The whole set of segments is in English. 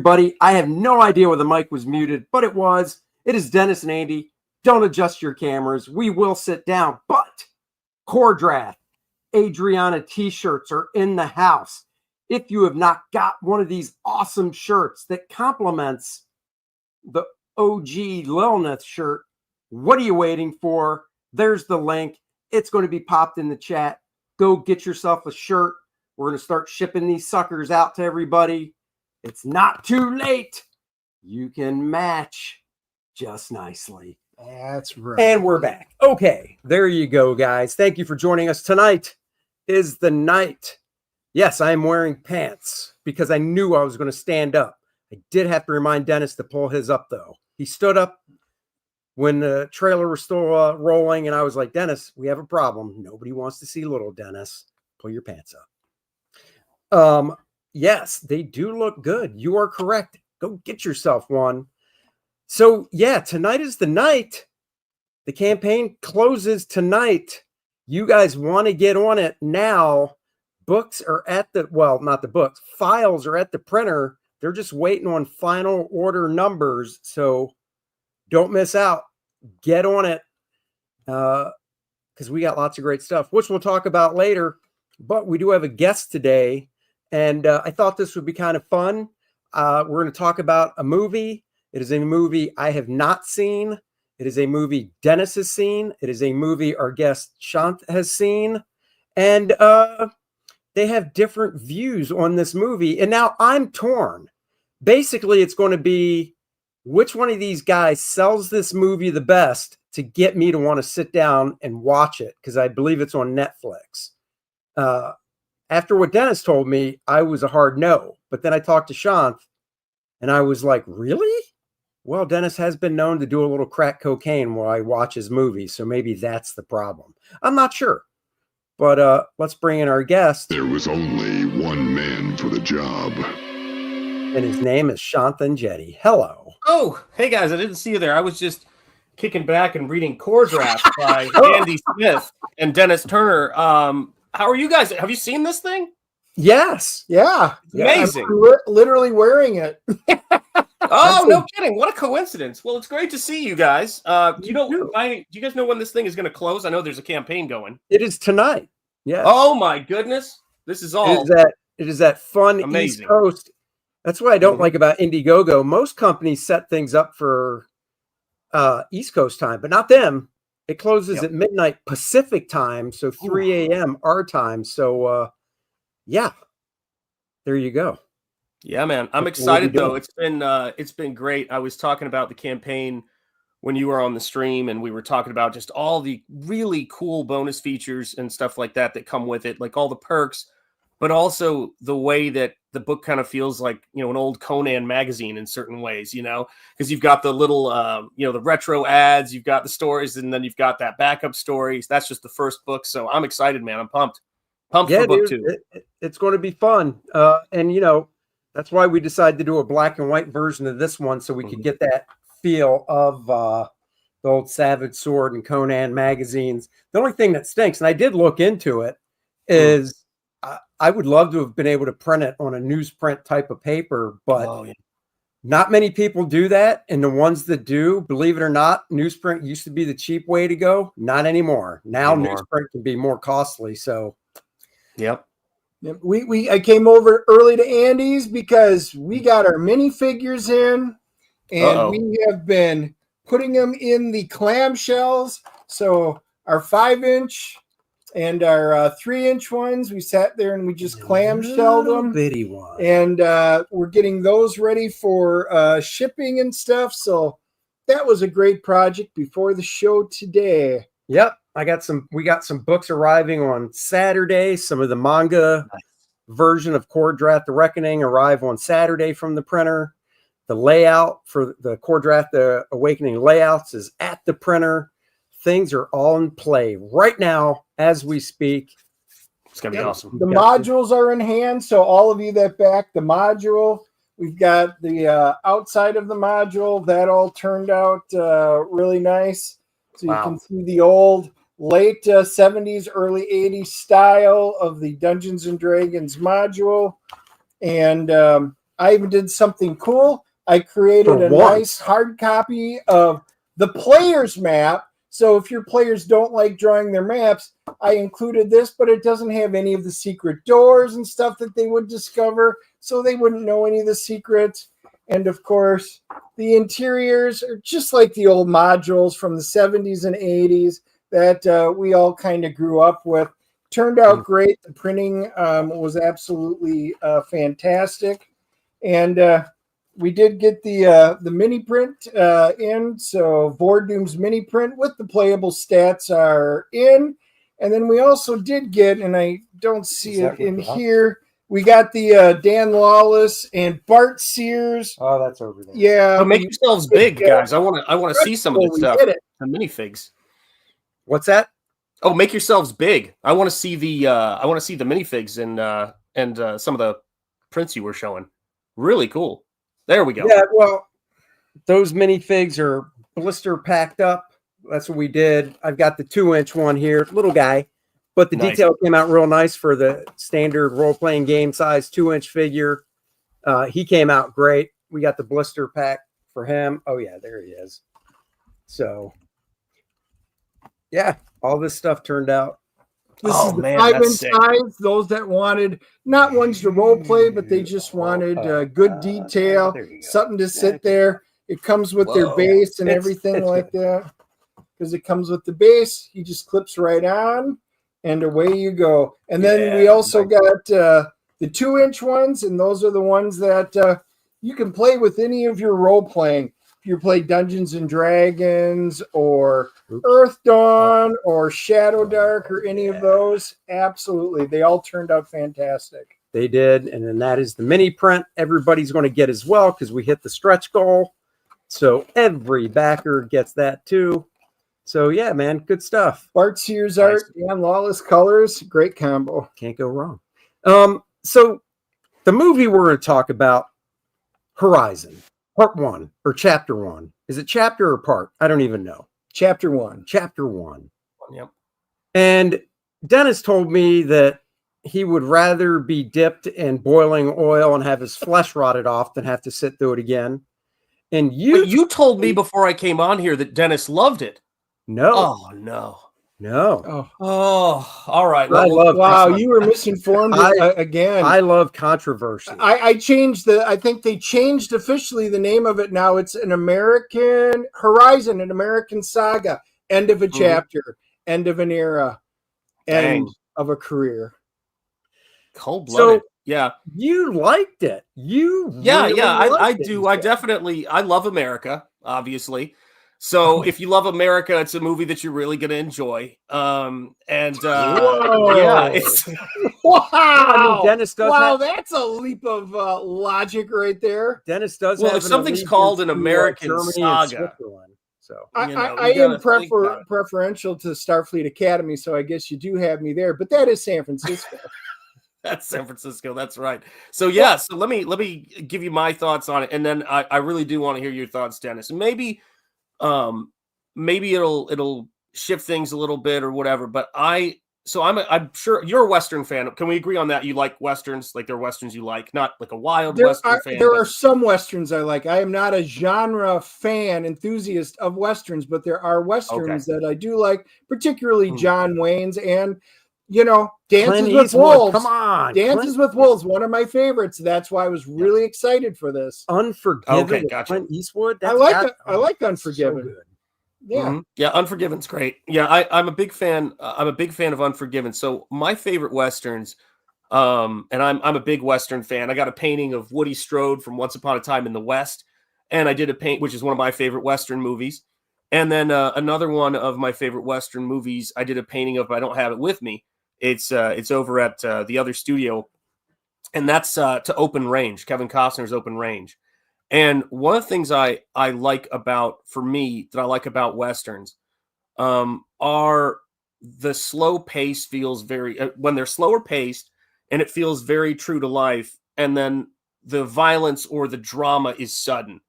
Everybody, I have no idea where the mic was muted, but it was. It is Dennis and Andy. Don't adjust your cameras. We will sit down, but Kor-Drath, Adriana t-shirts are in the house. If you have not got one of these awesome shirts that complements the OG Lilith shirt, what are you waiting for? There's the link. It's going to be popped in the chat. Go get yourself a shirt. We're going to start shipping these suckers out to everybody. It's not too late. You can match just nicely. That's right. And we're back. Okay, there you go, guys. Thank you for joining us. Tonight is the night. Yes, I am wearing pants because I knew I was going to stand up. I did have to remind Dennis to pull his up, though. He stood up when the trailer was still rolling, and I was like, Dennis, we have a problem. Nobody wants to see little Dennis. Pull your pants up. Yes, they do look good. You are correct. Go get yourself one. So, yeah, tonight is the night. The campaign closes tonight. You guys want to get on it now. Books are at the, well, not the books. Files are at the printer. They're just waiting on final order numbers. So don't miss out. Get on it because we got lots of great stuff, which we'll talk about later. But we do have a guest today. And I thought this would be kind of fun. We're going to talk about a movie. It is a movie I have not seen. It is a movie Dennis has seen. It is a movie our guest Shanth has seen. And they have different views on this movie. And now I'm torn. Basically, it's going to be which one of these guys sells this movie the best to get me to want to sit down and watch it, because I believe it's on Netflix. After what Dennis told me, I was a hard no. But then I talked to Shanth, and I was like, really? Well, Dennis has been known to do a little crack cocaine while I watch his movies, so maybe that's the problem. I'm not sure. But let's bring in our guest. There was only one man for the job. And his name is Shanth Enjeti. Hello. Oh, hey guys, I didn't see you there. I was just kicking back and reading Kor-Drath by Andy Smith and Dennis Turner. How are you guys? Have you seen this thing? Yes. Yeah. Amazing. I'm literally wearing it. Oh, no kidding. What a coincidence. Well, it's great to see you guys. Do you guys know when this thing is going to close? I know there's a campaign going. It is tonight. Yeah. Oh my goodness. This is all. It is that fun amazing. East Coast. That's what I don't like about Indiegogo. Most companies set things up for East Coast time, but not them. It closes at midnight Pacific time, so 3 a.m. our time. So, yeah, there you go. Yeah, man, I'm excited though. It's been great. I was talking about the campaign when you were on the stream, and we were talking about just all the really cool bonus features and stuff like that that come with it, like all the perks, but also the way that the book kind of feels like, you know, an old Conan magazine in certain ways, you know, because you've got the little, the retro ads, you've got the stories, and then you've got that backup stories. That's just the first book. So I'm excited, man. I'm pumped for book two. It's going to be fun. And, you know, that's why we decided to do a black and white version of this one, so we could get that feel of the old Savage Sword and Conan magazines. The only thing that stinks, and I did look into it, is I would love to have been able to print it on a newsprint type of paper, but not many people do that. And the ones that do, believe it or not, newsprint used to be the cheap way to go. Not anymore. Now newsprint can be more costly. So, yep. I came over early to Andy's because we got our minifigures in, and we have been putting them in the clamshells. So our 5-inch and our 3-inch ones, we sat there and we just clamshelled them. Bitty one. And we're getting those ready for shipping and stuff. So that was a great project before the show today. Yep. We got some books arriving on Saturday. Some of the manga version of Kor-Drath The Reckoning arrive on Saturday from the printer. The layout for the Kor-Drath The Awakening layouts is at the printer. Things are all in play right now as we speak. It's going to be awesome. The modules are in hand. So all of you that back the module, we've got the outside of the module. That all turned out really nice. So you can see the old late 70s, early 80s style of the Dungeons and Dragons module. And I even did something cool. I created a nice hard copy of the player's map. So if your players don't like drawing their maps, I included this, but it doesn't have any of the secret doors and stuff that they would discover, so they wouldn't know any of the secrets. And of course, the interiors are just like the old modules from the 70s and 80s that we all kind of grew up with. Turned out great. The printing was absolutely fantastic. And we did get the mini print in. So Vordoom's mini print with the playable stats are in. And then we also did get, and I don't see it in here, we got the Dan Lawless and Bart Sears. Oh, that's over there. Yeah. Oh, make yourselves big, guys. I want to see some of this stuff. The minifigs. What's that? Oh, make yourselves big. I want to see the minifigs and some of the prints you were showing. Really cool. There we go. Yeah, well, those minifigs are blister packed up. That's what we did. I've got the 2-inch one here, little guy, but the detail came out real nice for the standard role-playing game size 2-inch figure. He came out great. We got the blister pack for him. Oh yeah, there he is. So yeah, all this stuff turned out. This is the 5-inch size. Those that wanted not ones to role play, but they just wanted good detail, something to sit there. It comes with their base and everything like that. Because it comes with the base, he just clips right on, and away you go. And then we also got the 2-inch ones, and those are the ones that you can play with any of your role playing. If you play Dungeons and Dragons or Earth Dawn or Shadow Dark or any of those, absolutely. They all turned out fantastic. They did. And then that is the mini print everybody's going to get as well because we hit the stretch goal. So every backer gets that too. So yeah, man, good stuff. Bart Sears art and Lawless colors, great combo. Can't go wrong. So the movie we're going to talk about, Horizon. Part 1 or chapter 1. Is it chapter or part? I don't even know. Chapter 1. Chapter 1. Yep. And Dennis told me that he would rather be dipped in boiling oil and have his flesh rotted off than have to sit through it again. And you told me before I came on here that Dennis loved it. No. Oh no. No. Oh, all right. Wow, you were misinformed again. I love controversy. I changed I think they changed officially the name of it now. It's an American Horizon, an American saga. End of a chapter, end of an era, end of a career. Cold-blooded. So, yeah. You liked it. I do. I love America, obviously. So if you love America, it's a movie that you're really going to enjoy. It's wow. I mean, Dennis does that's a leap of logic right there. Dennis does. Well, if something's called an American saga, so I am preferential to Starfleet Academy, so I guess you do have me there. But that is San Francisco. That's San Francisco. That's right. So yeah. So let me give you my thoughts on it, and then I really do want to hear your thoughts, Dennis. And maybe it'll shift things a little bit or whatever. But I'm sure you're a Western fan. Can we agree on that? You like Westerns, like they're Westerns you like, not like a wild Western fan. There are some Westerns I like. I am not a genre enthusiast of Westerns, but there are Westerns that I do like, particularly John Wayne's and Dances with Wolves. Come on. Dances with Wolves, one of my favorites. That's why I was really excited for this. Unforgiven. Okay, gotcha. Clint Eastwood. I like Unforgiven. So good. Yeah. Mm-hmm. Yeah, Unforgiven's great. Yeah, I'm a big fan. I'm a big fan of Unforgiven. So my favorite Westerns, and I'm a big Western fan. I got a painting of Woody Strode from Once Upon a Time in the West, and I did a paint, which is one of my favorite Western movies. And then another one of my favorite Western movies, I did a painting of, but I don't have it with me. It's over at the other studio, and that's to Open Range, Kevin Costner's Open Range. And one of the things I like about Westerns are the slow pace feels very, when they're slower paced and it feels very true to life. And then the violence or the drama is sudden.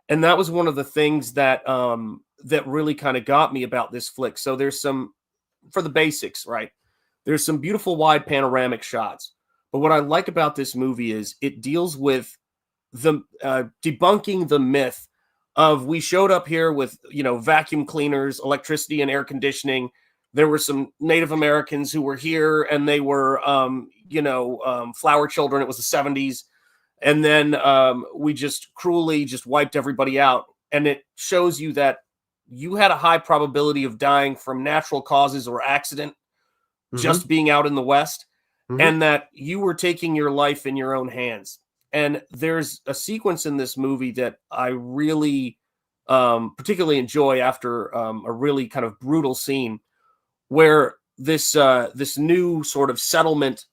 And that was one of the things that really kind of got me about this flick. So there's some, for the basics, right? There's some beautiful wide panoramic shots. But what I like about this movie is it deals with debunking the myth of we showed up here with, vacuum cleaners, electricity, and air conditioning. There were some Native Americans who were here, and they were, flower children. It was the 70s. And then we just cruelly just wiped everybody out. And it shows you that you had a high probability of dying from natural causes or accident, just being out in the West, and that you were taking your life in your own hands. And there's a sequence in this movie that I really particularly enjoy after a really kind of brutal scene where this new sort of settlement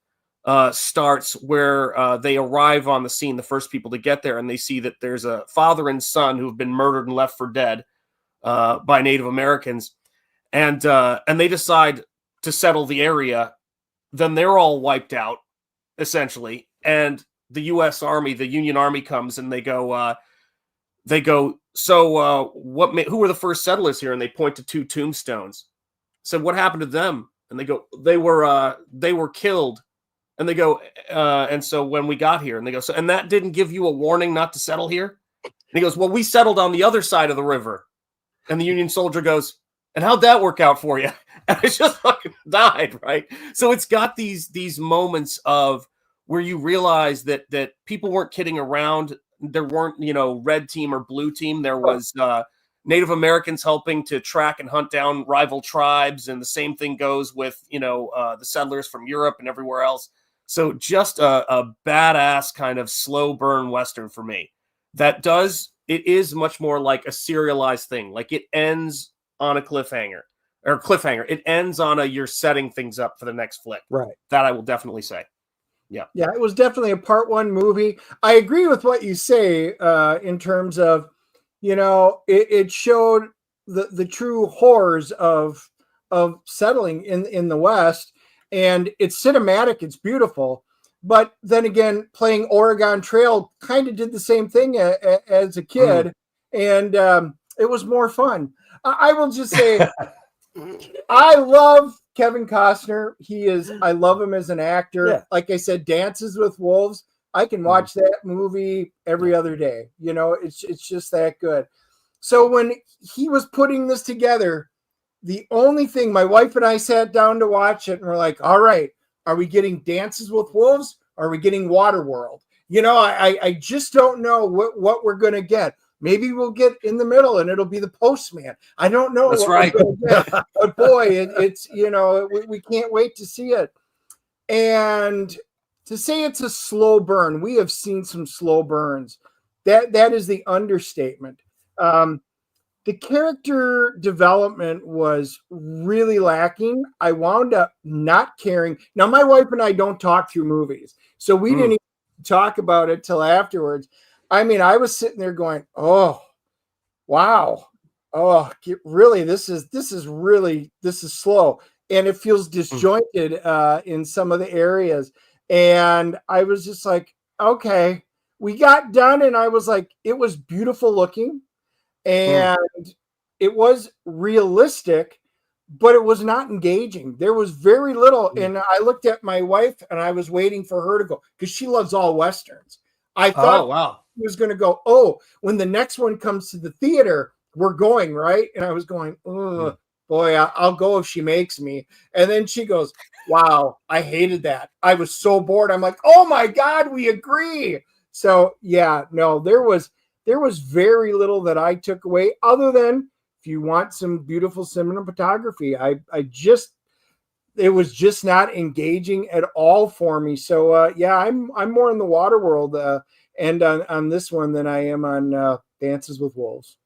starts, where they arrive on the scene, the first people to get there, and they see that there's a father and son who have been murdered and left for dead by Native Americans, and they decide to settle the area. Then they're all wiped out, essentially, and the U.S. Army, the Union Army, comes and they go. So who were the first settlers here? And they point to 2 tombstones. Said, what happened to them? And they go, they were killed. And they go, and so when we got here, and they go, so, and that didn't give you a warning not to settle here? And he goes, well, we settled on the other side of the river. And the Union soldier goes, and how'd that work out for you? And I just fucking died, right? So it's got these moments of where you realize that people weren't kidding around. There weren't, red team or blue team. There was Native Americans helping to track and hunt down rival tribes. And the same thing goes with, the settlers from Europe and everywhere else. So just a badass kind of slow burn Western for me. It is much more like a serialized thing. Like it ends on a cliffhanger. It ends on you're setting things up for the next flick. Right. That I will definitely say. Yeah. Yeah, it was definitely a part 1 movie. I agree with what you say in terms of, it showed the true horrors of settling in the West, and it's cinematic, it's beautiful. But then again, playing Oregon Trail kind of did the same thing as a kid, and it was more fun. I will just say, I love Kevin Costner. I love him as an actor. Yeah. Like I said, Dances with Wolves. I can watch that movie every other day. It's just that good. So when he was putting this together, the only thing, my wife and I sat down to watch it and we're like, all right, are we getting Dances with Wolves? Or are we getting Waterworld? I just don't know what we're going to get. Maybe we'll get in the middle and it'll be the Postman. I don't know. That's right. But boy, it's, we can't wait to see it. And to say it's a slow burn, we have seen some slow burns. That is the understatement. The character development was really lacking. I wound up not caring. Now, my wife and I don't talk through movies, so we didn't even talk about it till afterwards. I mean, I was sitting there going, "Oh, wow, oh, really? This is slow, and it feels disjointed in some of the areas." And I was just like, "Okay." We got done, and I was like, "It was beautiful looking, and it was realistic, but it was not engaging. There was very little." And I looked at my wife, and I was waiting for her to go because she loves all Westerns. I thought he was going to go, "Oh, when the next one comes to the theater, we're going," right? And I was going, "Oh, boy, I'll go if she makes me." And then she goes, "Wow, I hated that. I was so bored." I'm like, "Oh my God, we agree." So yeah, no, there was very little that I took away other than if you want some beautiful cinematography, it was just not engaging at all for me. So yeah, I'm more in the Waterworld and on this one than I am on Dances with Wolves.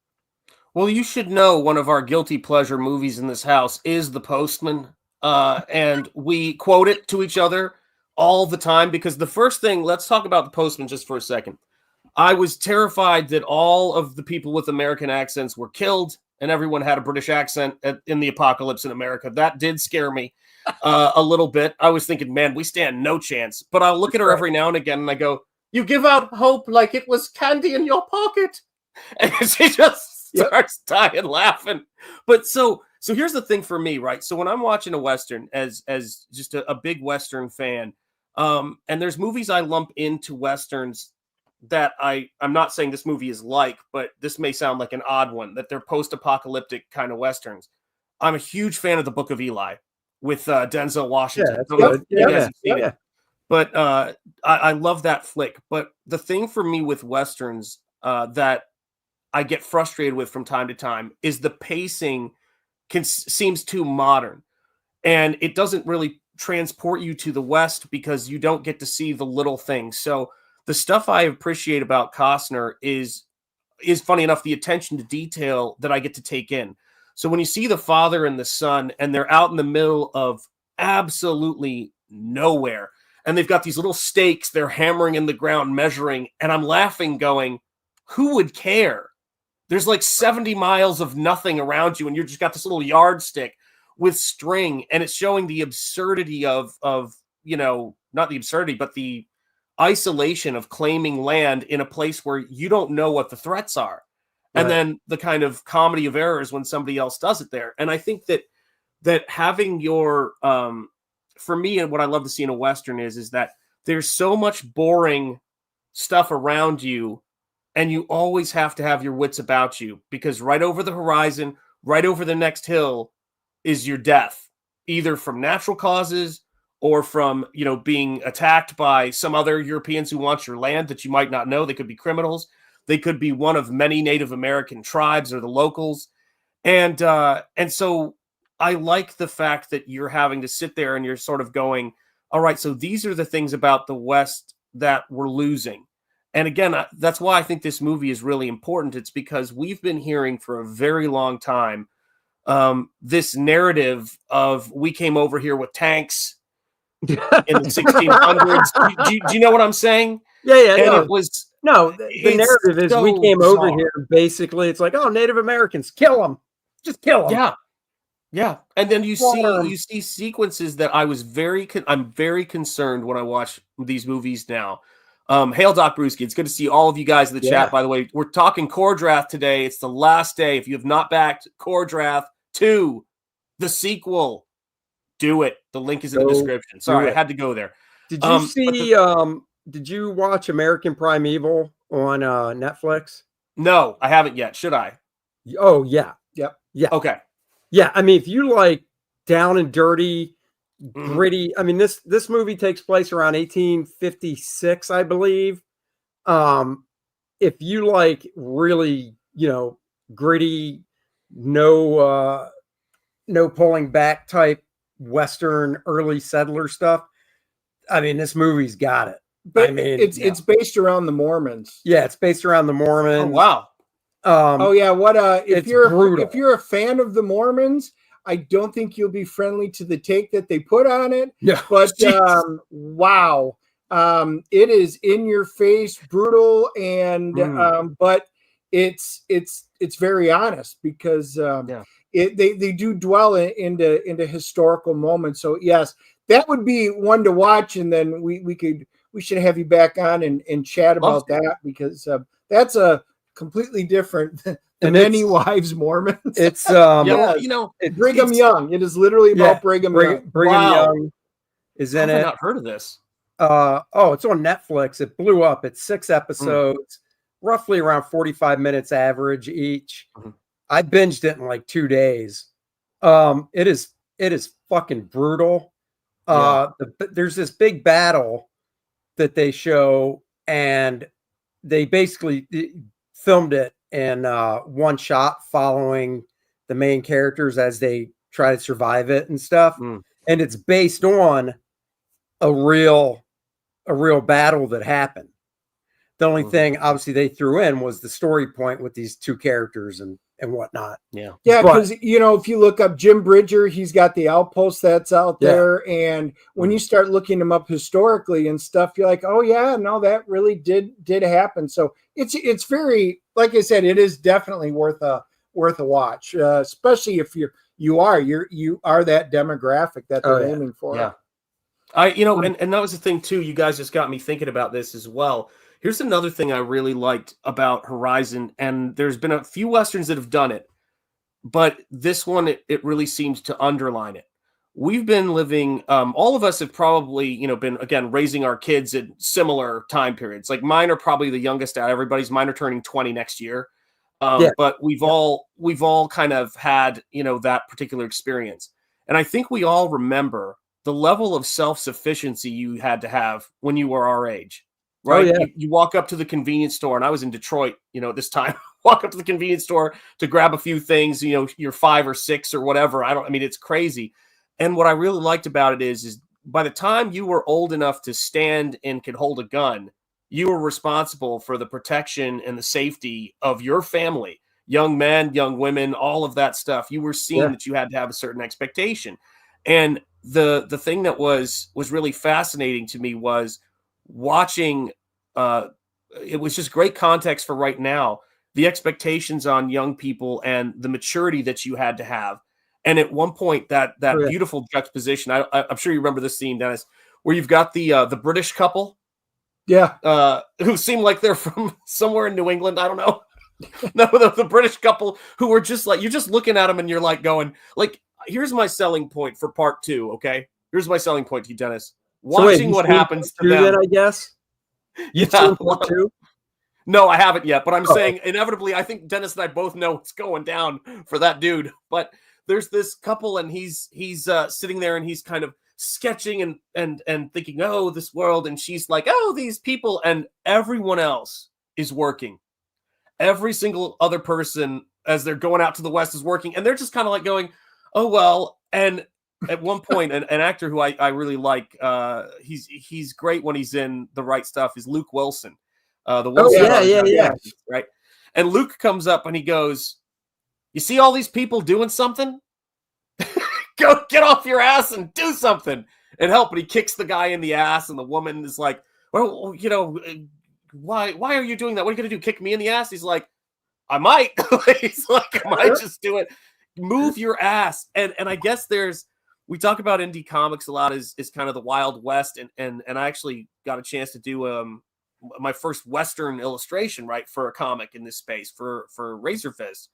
Well, you should know one of our guilty pleasure movies in this house is The Postman, and we quote it to each other all the time because the first thing, let's talk about The Postman just for a second. I was terrified that all of the people with American accents were killed and everyone had a British accent in the apocalypse in America. That did scare me a little bit. I was thinking, man, we stand no chance. But I'll look at her every now and again and I go, "You give out hope like it was candy in your pocket." And she just starts dying laughing. But so here's the thing for me, right? So when I'm watching a Western as just a big Western fan, and there's movies I lump into Westerns that I'm not saying this movie is like, but this may sound like an odd one, that they're post-apocalyptic kind of Westerns. I'm a huge fan of The Book of Eli with Denzel Washington. Yeah, that's I don't know if good. you guys Yeah, have seen yeah. it. But I love that flick. But the thing for me with Westerns that I get frustrated with from time to time is the pacing seems too modern. And it doesn't really transport you to the West because you don't get to see the little things. So the stuff I appreciate about Costner is funny enough, the attention to detail that I get to take in. So when you see the father and the son, and they're out in the middle of absolutely nowhere, and they've got these little stakes they're hammering in the ground, measuring, and I'm laughing going, who would care? There's like 70 miles of nothing around you, and you just got this little yardstick with string, and it's showing the absurdity of not the absurdity, but the isolation of claiming land in a place where you don't know what the threats are. And then the kind of comedy of errors when somebody else does it there. And I think that having your for me, and what I love to see in a Western is that there's so much boring stuff around you, and you always have to have your wits about you, because right over the horizon, right over the next hill is your death, either from natural causes or from, being attacked by some other Europeans who want your land that you might not know. They could be criminals. They could be one of many Native American tribes or the locals. And so I like the fact that you're having to sit there and you're sort of going, all right, so these are the things about the West that we're losing. And again, that's why I think this movie is really important. It's because we've been hearing for a very long time this narrative of we came over here with tanks in the 1600s. Do you know what I'm saying? Yeah. And No. it was The narrative is we came over here. Basically, it's like, oh, Native Americans, kill them, just kill them. Yeah. And then you see sequences that I'm very concerned when I watch these movies now. Hail Doc Brewski. It's good to see all of you guys in the chat. By the way, we're talking Kor-Drath today. It's the last day. If you have not backed Kor-Drath 2, the sequel, do it. The link is in the description. Sorry, I had to go there. Did you see? Did you watch American Primeval on Netflix? No, I haven't yet. Should I? Oh yeah. Yep. Yeah. Okay. Yeah. I mean, if you like down and dirty, gritty. I mean, this movie takes place around 1856, I believe. If you like really, gritty, no pulling back type Western early settler stuff, I mean, this movie's got it. But I mean, it's based around the Mormons. Yeah, it's based around the Mormons. Oh wow. If you're a fan of the Mormons, I don't think you'll be friendly to the take that they put on it. Yeah. But wow. It is in your face, brutal, and but it's very honest, because they do dwell into historical moments. So yes, that would be one to watch, and then we should have you back on and chat about that, because that's a completely different than Many Wives Mormons. It's Brigham Young. It is literally about Brigham Young. Brigham Young is in it. I've not heard of this. It's on Netflix. It blew up. It's 6 episodes, roughly around 45 minutes average each. I binged it in like 2 days. It is fucking brutal. There's this big battle that they show, and they basically filmed it in one shot, following the main characters as they try to survive it and stuff. And it's based on a real battle that happened. The only thing obviously they threw in was the story point with these two characters and whatnot. Because if you look up Jim Bridger, he's got the Outpost that's out there, and when you start looking him up historically and stuff, you're like, oh yeah, no, that really did happen. So it's very, like I said, it is definitely worth a watch, especially if you are that demographic that they're aiming for. And that was the thing too. You guys just got me thinking about this as well. Here's another thing I really liked about Horizon, and there's been a few Westerns that have done it, but this one, it really seems to underline it. we've been living, all of us have probably, you know, been, again, raising our kids at similar time periods. Like mine are probably the youngest out of everybody's. Mine are turning 20 next year. But we've all kind of had, you know, that particular experience. And I think we all remember the level of self-sufficiency you had to have when you were our age, right? Oh, yeah. You walk up to the convenience store, and I was in Detroit, you know, at this time, walk up to the convenience store to grab a few things, you know, you're 5 or 6 or whatever. I mean, it's crazy. And what I really liked about it is by the time you were old enough to stand and could hold a gun, you were responsible for the protection and the safety of your family, young men, young women, all of that stuff. You were seeing that you had to have a certain expectation. And the thing that was really fascinating to me was watching, it was just great context for right now, the expectations on young people and the maturity that you had to have. And at one point, that beautiful juxtaposition, I'm sure you remember this scene, Dennis, where you've got the British couple, who seem like they're from somewhere in New England. I don't know. No, the British couple who were just like, you're just looking at them and you're like going, like, here's my selling point for part 2. Okay, here's my selling point to you, Dennis. Watching what happens to them. Then, I guess. You've seen part 2? No, I haven't yet, but I'm saying inevitably, I think Dennis and I both know what's going down for that dude. But there's this couple, and he's sitting there, and he's kind of sketching and thinking, oh, this world, and she's like, oh, these people, and everyone else is working. Every single other person, as they're going out to the West, is working, and they're just kind of like going, oh well. And at one point, an actor who I really like, he's great when he's in the right stuff, is Luke Wilson. The Wilson right? And Luke comes up and he goes, you see all these people doing something? Go get off your ass and do something and help. And he kicks the guy in the ass, and the woman is like, well, you know, why are you doing that? What are you going to do? Kick me in the ass? He's like, I might. He's like, I might just do it. Move your ass. And I guess we talk about indie comics a lot as kind of the Wild West. And I actually got a chance to do my first Western illustration, right, for a comic in this space for Razor Fist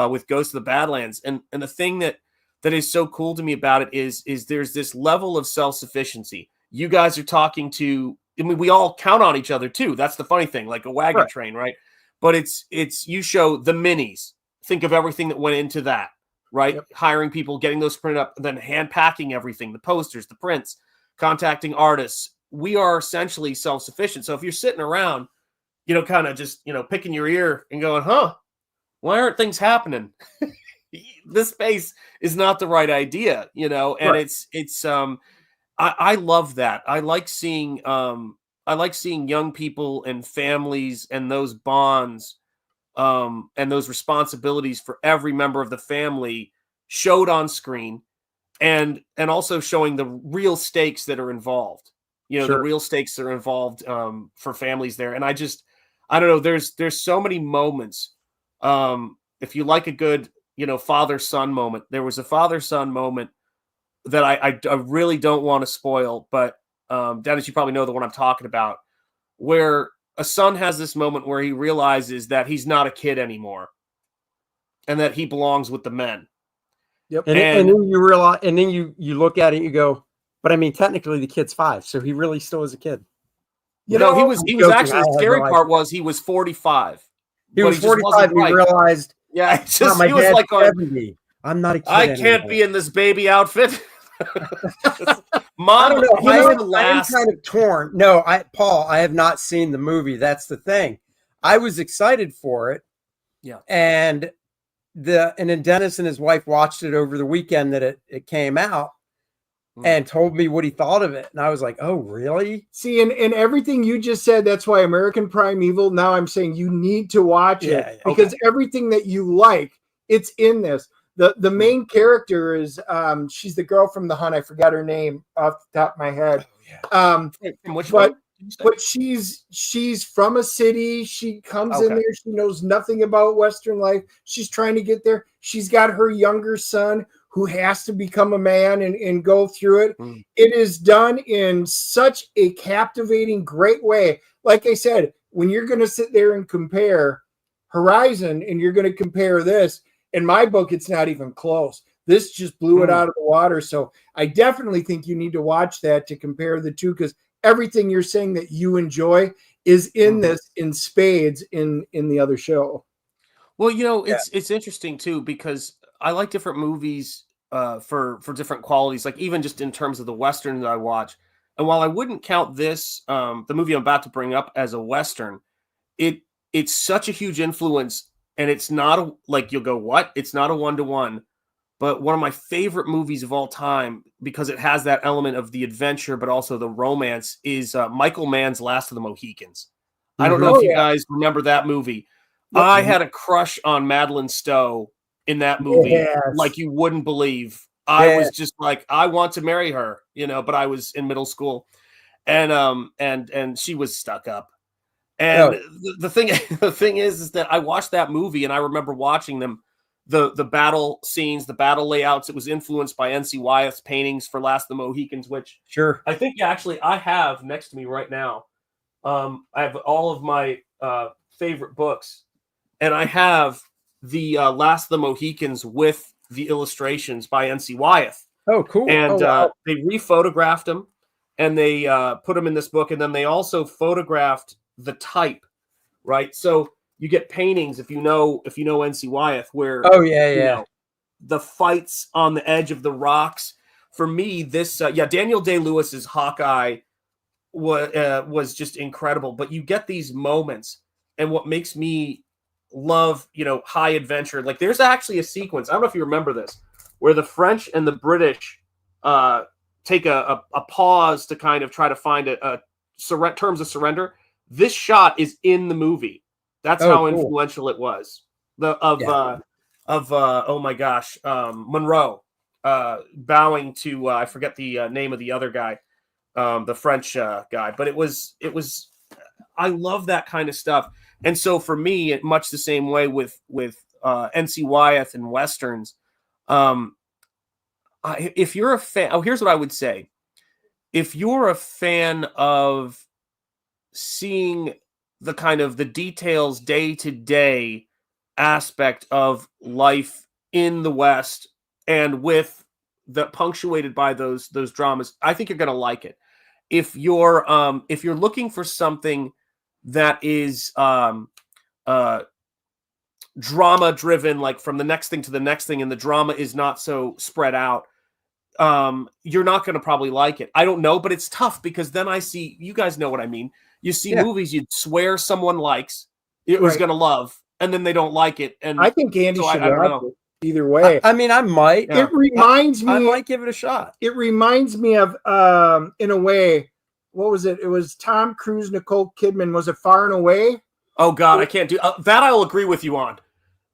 with Ghost of the Badlands. And the thing that is so cool to me about it is there's this level of self-sufficiency. You guys are talking to, I mean, we all count on each other too. That's the funny thing, like a wagon train, right? But it's you show the minis. Think of everything that went into that, right? Yep. Hiring people, getting those printed up, and then hand packing everything, the posters, the prints, contacting artists. We are essentially self-sufficient. So if you're sitting around, you know, kind of just, you know, picking your ear and going, why aren't things happening? This space is not the right idea, you know, and it's I love that. I like seeing young people and families and those bonds and those responsibilities for every member of the family showed on screen, and also showing the real stakes that are involved. You know, the real stakes that are involved for families there. And I don't know, there's so many moments. If you like a good, you know, father-son moment, there was a father-son moment that I really don't want to spoil, but Dennis, you probably know the one I'm talking about, where a son has this moment where he realizes that he's not a kid anymore and that he belongs with the men. Yep. And then you realize, and then you look at it and you go, but I mean, technically the kid's 5, so he really still is a kid. You know, he was actually, the scary part was he was 45. He was 45 and he realized, yeah, it's just, he was like, 70. I'm not a kid I can't be in this baby outfit. Mom, I don't know. I'm kind of torn. No, Paul, I have not seen the movie. That's the thing. I was excited for it. Yeah. And then Dennis and his wife watched it over the weekend that it came out and told me what he thought of it. And I was like, oh, really? See, and everything you just said, that's why American Primeval, now I'm saying you need to watch it because everything that you like, it's in this. The main character is she's the girl from The Hunt. I forgot her name off the top of my head. From which one? But she's from a city. She comes in there. She knows nothing about Western life. She's trying to get there. She's got her younger son who has to become a man and go through it. It is done in such a captivating, great way. Like I said, when you're going to sit there and compare Horizon and you're going to compare this, in my book, it's not even close. This just blew it out of the water. So I definitely think you need to watch that to compare the two, because everything you're saying that you enjoy is in this in spades in the other show. Well, it's interesting too, because I like different movies for different qualities, like even just in terms of the Western that I watch. And while I wouldn't count this, the movie I'm about to bring up, as a Western, it's such a huge influence, and it's not like you'll go, what? It's not a 1-to-1, but one of my favorite movies of all time, because it has that element of the adventure, but also the romance, is Michael Mann's Last of the Mohicans. I don't know if you guys remember that movie. I had a crush on Madeline Stowe in that movie, like you wouldn't believe. I was just like, I want to marry her, but I was in middle school, and she was stuck up. And the thing is that I watched that movie, and I remember watching them, the battle scenes, the battle layouts. It was influenced by N.C. Wyeth's paintings for Last of the Mohicans, which I think actually I have next to me right now. I have all of my favorite books. And I have the Last of the Mohicans with the illustrations by N.C. Wyeth. Oh, cool. And they rephotographed them, and they put them in this book. And then they also photographed the type, right? So you get paintings, if you know N.C. Wyeth, where the fights on the edge of the rocks. For me, this Daniel Day-Lewis's Hawkeye was just incredible. But you get these moments, and what makes me love, high adventure. Like, there's actually a sequence, I don't know if you remember this, where the French and the British take a pause to kind of try to find terms of surrender. This shot is in the movie. That's how influential it was. Oh my gosh, Monroe bowing to I forget the name of the other guy, the French guy, but it was. I love that kind of stuff. And so for me, much the same way with N.C. Wyeth and Westerns, if you're a fan, here's what I would say. If you're a fan of seeing the kind of the details, day-to-day aspect of life in the West, and with the punctuated by those dramas, I think you're going to like it. If you're looking for something that is drama driven, like from the next thing to the next thing, and the drama is not so spread out, you're not going to probably like it. I don't know, but it's tough, because then I see, you guys know what I mean. You see movies you'd swear someone likes, it was going to love, and then they don't like it. And I think Andy should watch it either way. I mean, I might. It reminds me. I might give it a shot. It reminds me of, in a way, what was it? It was Tom Cruise, Nicole Kidman. Was it Far and Away? Oh God, I can't do that. I'll agree with you on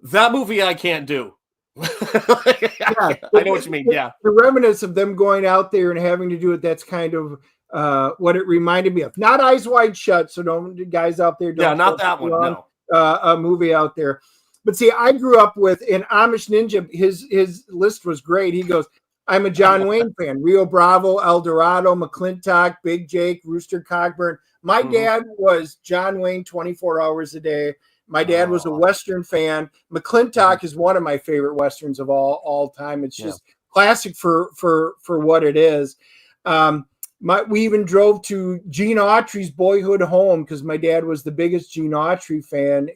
that movie. I can't do. I know what you mean. Yeah, the remnants of them going out there and having to do it. That's kind of what it reminded me of. Not Eyes Wide Shut. So don't, guys out there. Don't not that one. No, a movie out there. But see, I grew up with an Amish Ninja. His list was great. He goes, I'm a John Wayne fan. Rio Bravo, El Dorado, McClintock, Big Jake, Rooster Cogburn. My dad was John Wayne 24 hours a day. My dad was a Western fan. McClintock is one of my favorite Westerns of all time. It's just classic for what it is. We even drove to Gene Autry's boyhood home, because my dad was the biggest Gene Autry fan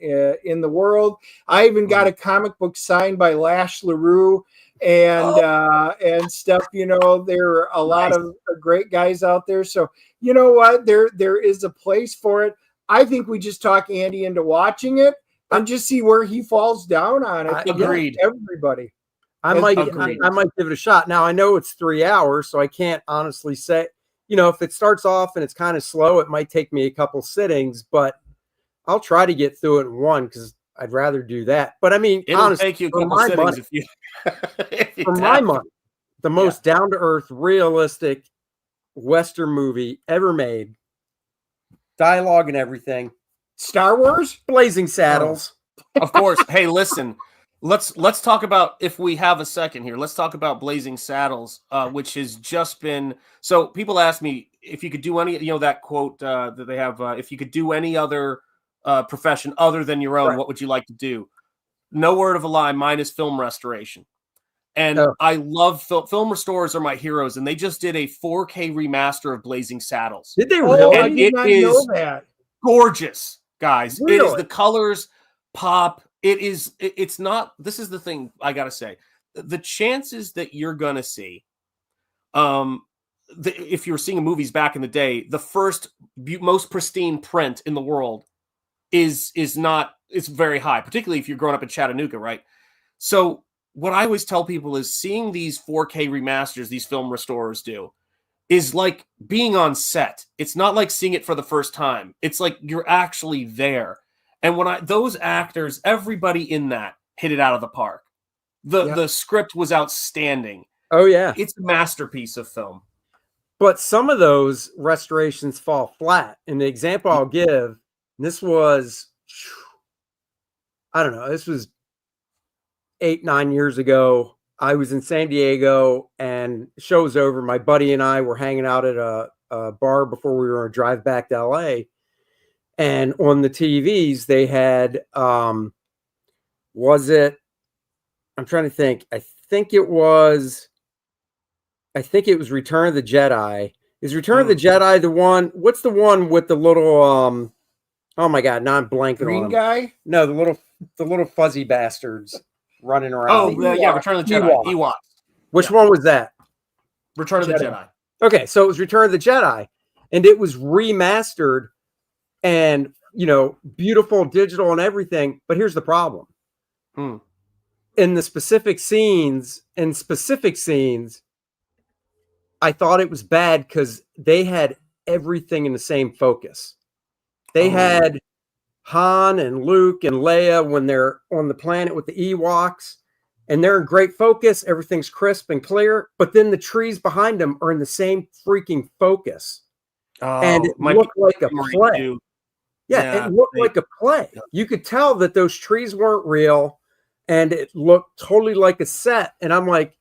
in the world. I even got a comic book signed by Lash LaRue and stuff. There are a lot of great guys out there. So you know what? There is a place for it. I think we just talk Andy into watching it and just see where he falls down on it. Agreed. Everybody. I might give it a shot. Now, I know it's 3 hours, so I can't honestly say, if it starts off and it's kind of slow, it might take me a couple sittings, but I'll try to get through it in one, because I'd rather do that. But I mean, honestly, take you a couple sittings if you for my money, the most down-to-earth, realistic Western movie ever made. Dialogue and everything. Star Wars? Blazing Saddles. Of course. Hey, listen. Let's talk about, if we have a second here, let's talk about Blazing Saddles, which has just been, so people ask me if you could do any, that quote that they have, if you could do any other profession other than your own, what would you like to do? No word of a lie, mine is film restoration. And I love film restorers are my heroes, and they just did a 4K remaster of Blazing Saddles. Did they really? I did not know that. Gorgeous, guys. Really? It is, the colors pop. It's not, this is the thing I gotta say. The chances that you're gonna see, if you were seeing movies back in the day, the first most pristine print in the world is very high, particularly if you're growing up in Chattanooga, right? So what I always tell people is seeing these 4K remasters these film restorers do is like being on set. It's not like seeing it for the first time. It's like you're actually there. And those actors, everybody in that hit it out of the park. The script was outstanding. Oh yeah. It's a masterpiece of film. But some of those restorations fall flat. And the example I'll give, this was, I don't know, this was 8-9 years ago. I was in San Diego and show was over. My buddy and I were hanging out at a bar before we were going to drive back to LA. And on the TVs, they had, I'm trying to think. I think it was Return of the Jedi. Is Return of the Jedi the one? What's the one with the little, oh my God, now I'm blanking on Green him. guy? No, the little fuzzy bastards running around. Oh, yeah, Return of the Jedi. Ewoks. Which one was that? Return of the Jedi. Okay, so it was Return of the Jedi, and it was remastered and, beautiful digital and everything. But here's the problem. In the specific scenes, I thought it was bad because they had everything in the same focus. They had Han and Luke and Leia when they're on the planet with the Ewoks, and they're in great focus. Everything's crisp and clear, but then the trees behind them are in the same freaking focus. And it looked like a play. Yeah, it looked like a play. You could tell that those trees weren't real, and it looked totally like a set. And I'm like,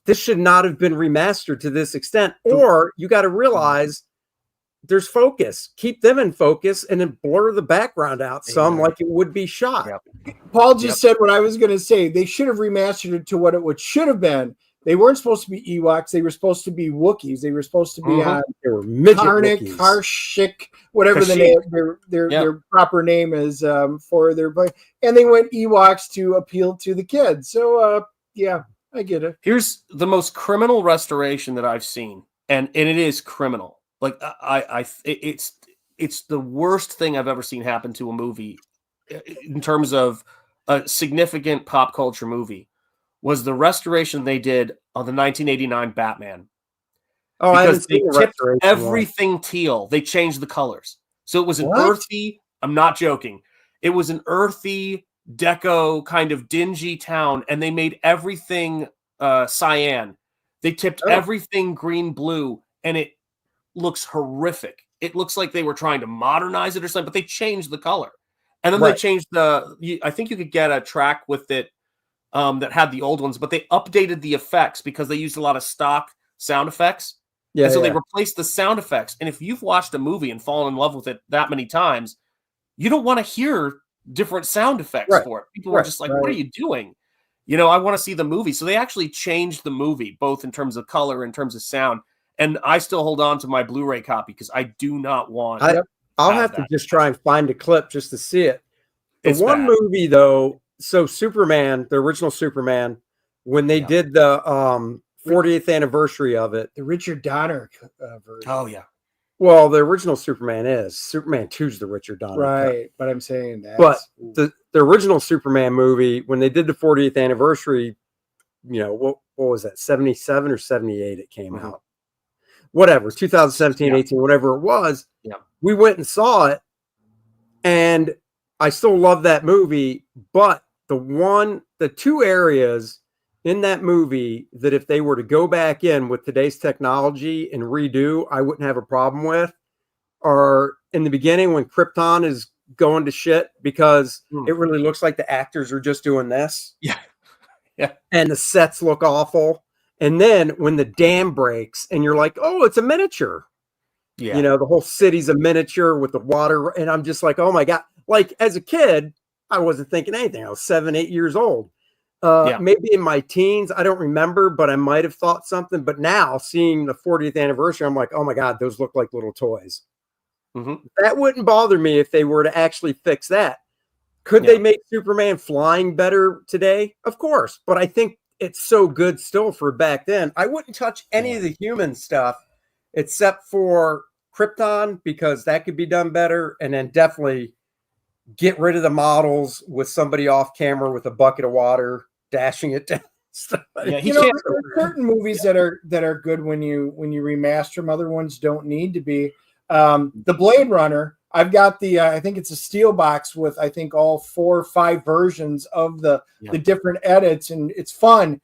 this should not have been remastered to this extent. Or you got to realize there's focus. Keep them in focus and then blur the background out some like it would be shot. Paul just said what I was going to say. They should have remastered it to what it should have been. They weren't supposed to be Ewoks. They were supposed to be Wookiees. They were supposed to be on Karnak, Karshik, whatever the name, their proper name is for their boy. And they went Ewoks to appeal to the kids. So, yeah, I get it. Here's the most criminal restoration that I've seen, and it is criminal. Like it's the worst thing I've ever seen happen to a movie in terms of a significant pop culture movie. Was the restoration they did on the 1989 Batman. Oh, because they tipped everything teal. They changed the colors. So it was an earthy, I'm not joking. It was an earthy, deco, kind of dingy town, and they made everything cyan. They tipped everything green-blue, and it looks horrific. It looks like they were trying to modernize it or something, but they changed the color. And then they changed I think you could get a track with it that had the old ones, but they updated the effects because they used a lot of stock sound effects. Yeah, and so they replaced the sound effects. And if you've watched a movie and fallen in love with it that many times, you don't want to hear different sound effects for it. People are just like, what are you doing? I want to see the movie. So they actually changed the movie, both in terms of color and in terms of sound. And I still hold on to my Blu-ray copy because I do not want I'll have to just try and find a clip just to see it. The one movie, though, so Superman, the original Superman, when they did the 40th anniversary of it. The Richard Donner version. Oh, yeah. Well, the original Superman is. Superman 2's the Richard Donner. Right, but I'm saying that. But the original Superman movie, when they did the 40th anniversary, what was that, 77 or 78 it came out? Whatever, 2017, 18, whatever it was. Yeah. We went and saw it, and I still love that movie, but the two areas in that movie that if they were to go back in with today's technology and redo, I wouldn't have a problem with, are in the beginning when Krypton is going to shit because it really looks like the actors are just doing this. Yeah. Yeah. And the sets look awful. And then when the dam breaks and you're like, oh, it's a miniature. Yeah. The whole city's a miniature with the water. And I'm just like, oh my God. Like as a kid, I wasn't thinking anything. I was 7, 8 years old. Maybe in my teens, I don't remember, but I might have thought something. But now, seeing the 40th anniversary, I'm like, oh my God, those look like little toys. That wouldn't bother me if they were to actually fix that. Could they make Superman flying better today? Of course, but I think it's so good still for back then. I wouldn't touch any of the human stuff except for Krypton, because that could be done better, and then definitely get rid of the models with somebody off camera with a bucket of water dashing it down. Yeah, there are certain movies that are good when you remaster them. Other ones don't need to be. The Blade Runner, I've got the I think it's a steel box with I think all 4 or 5 versions of the different edits, and it's fun.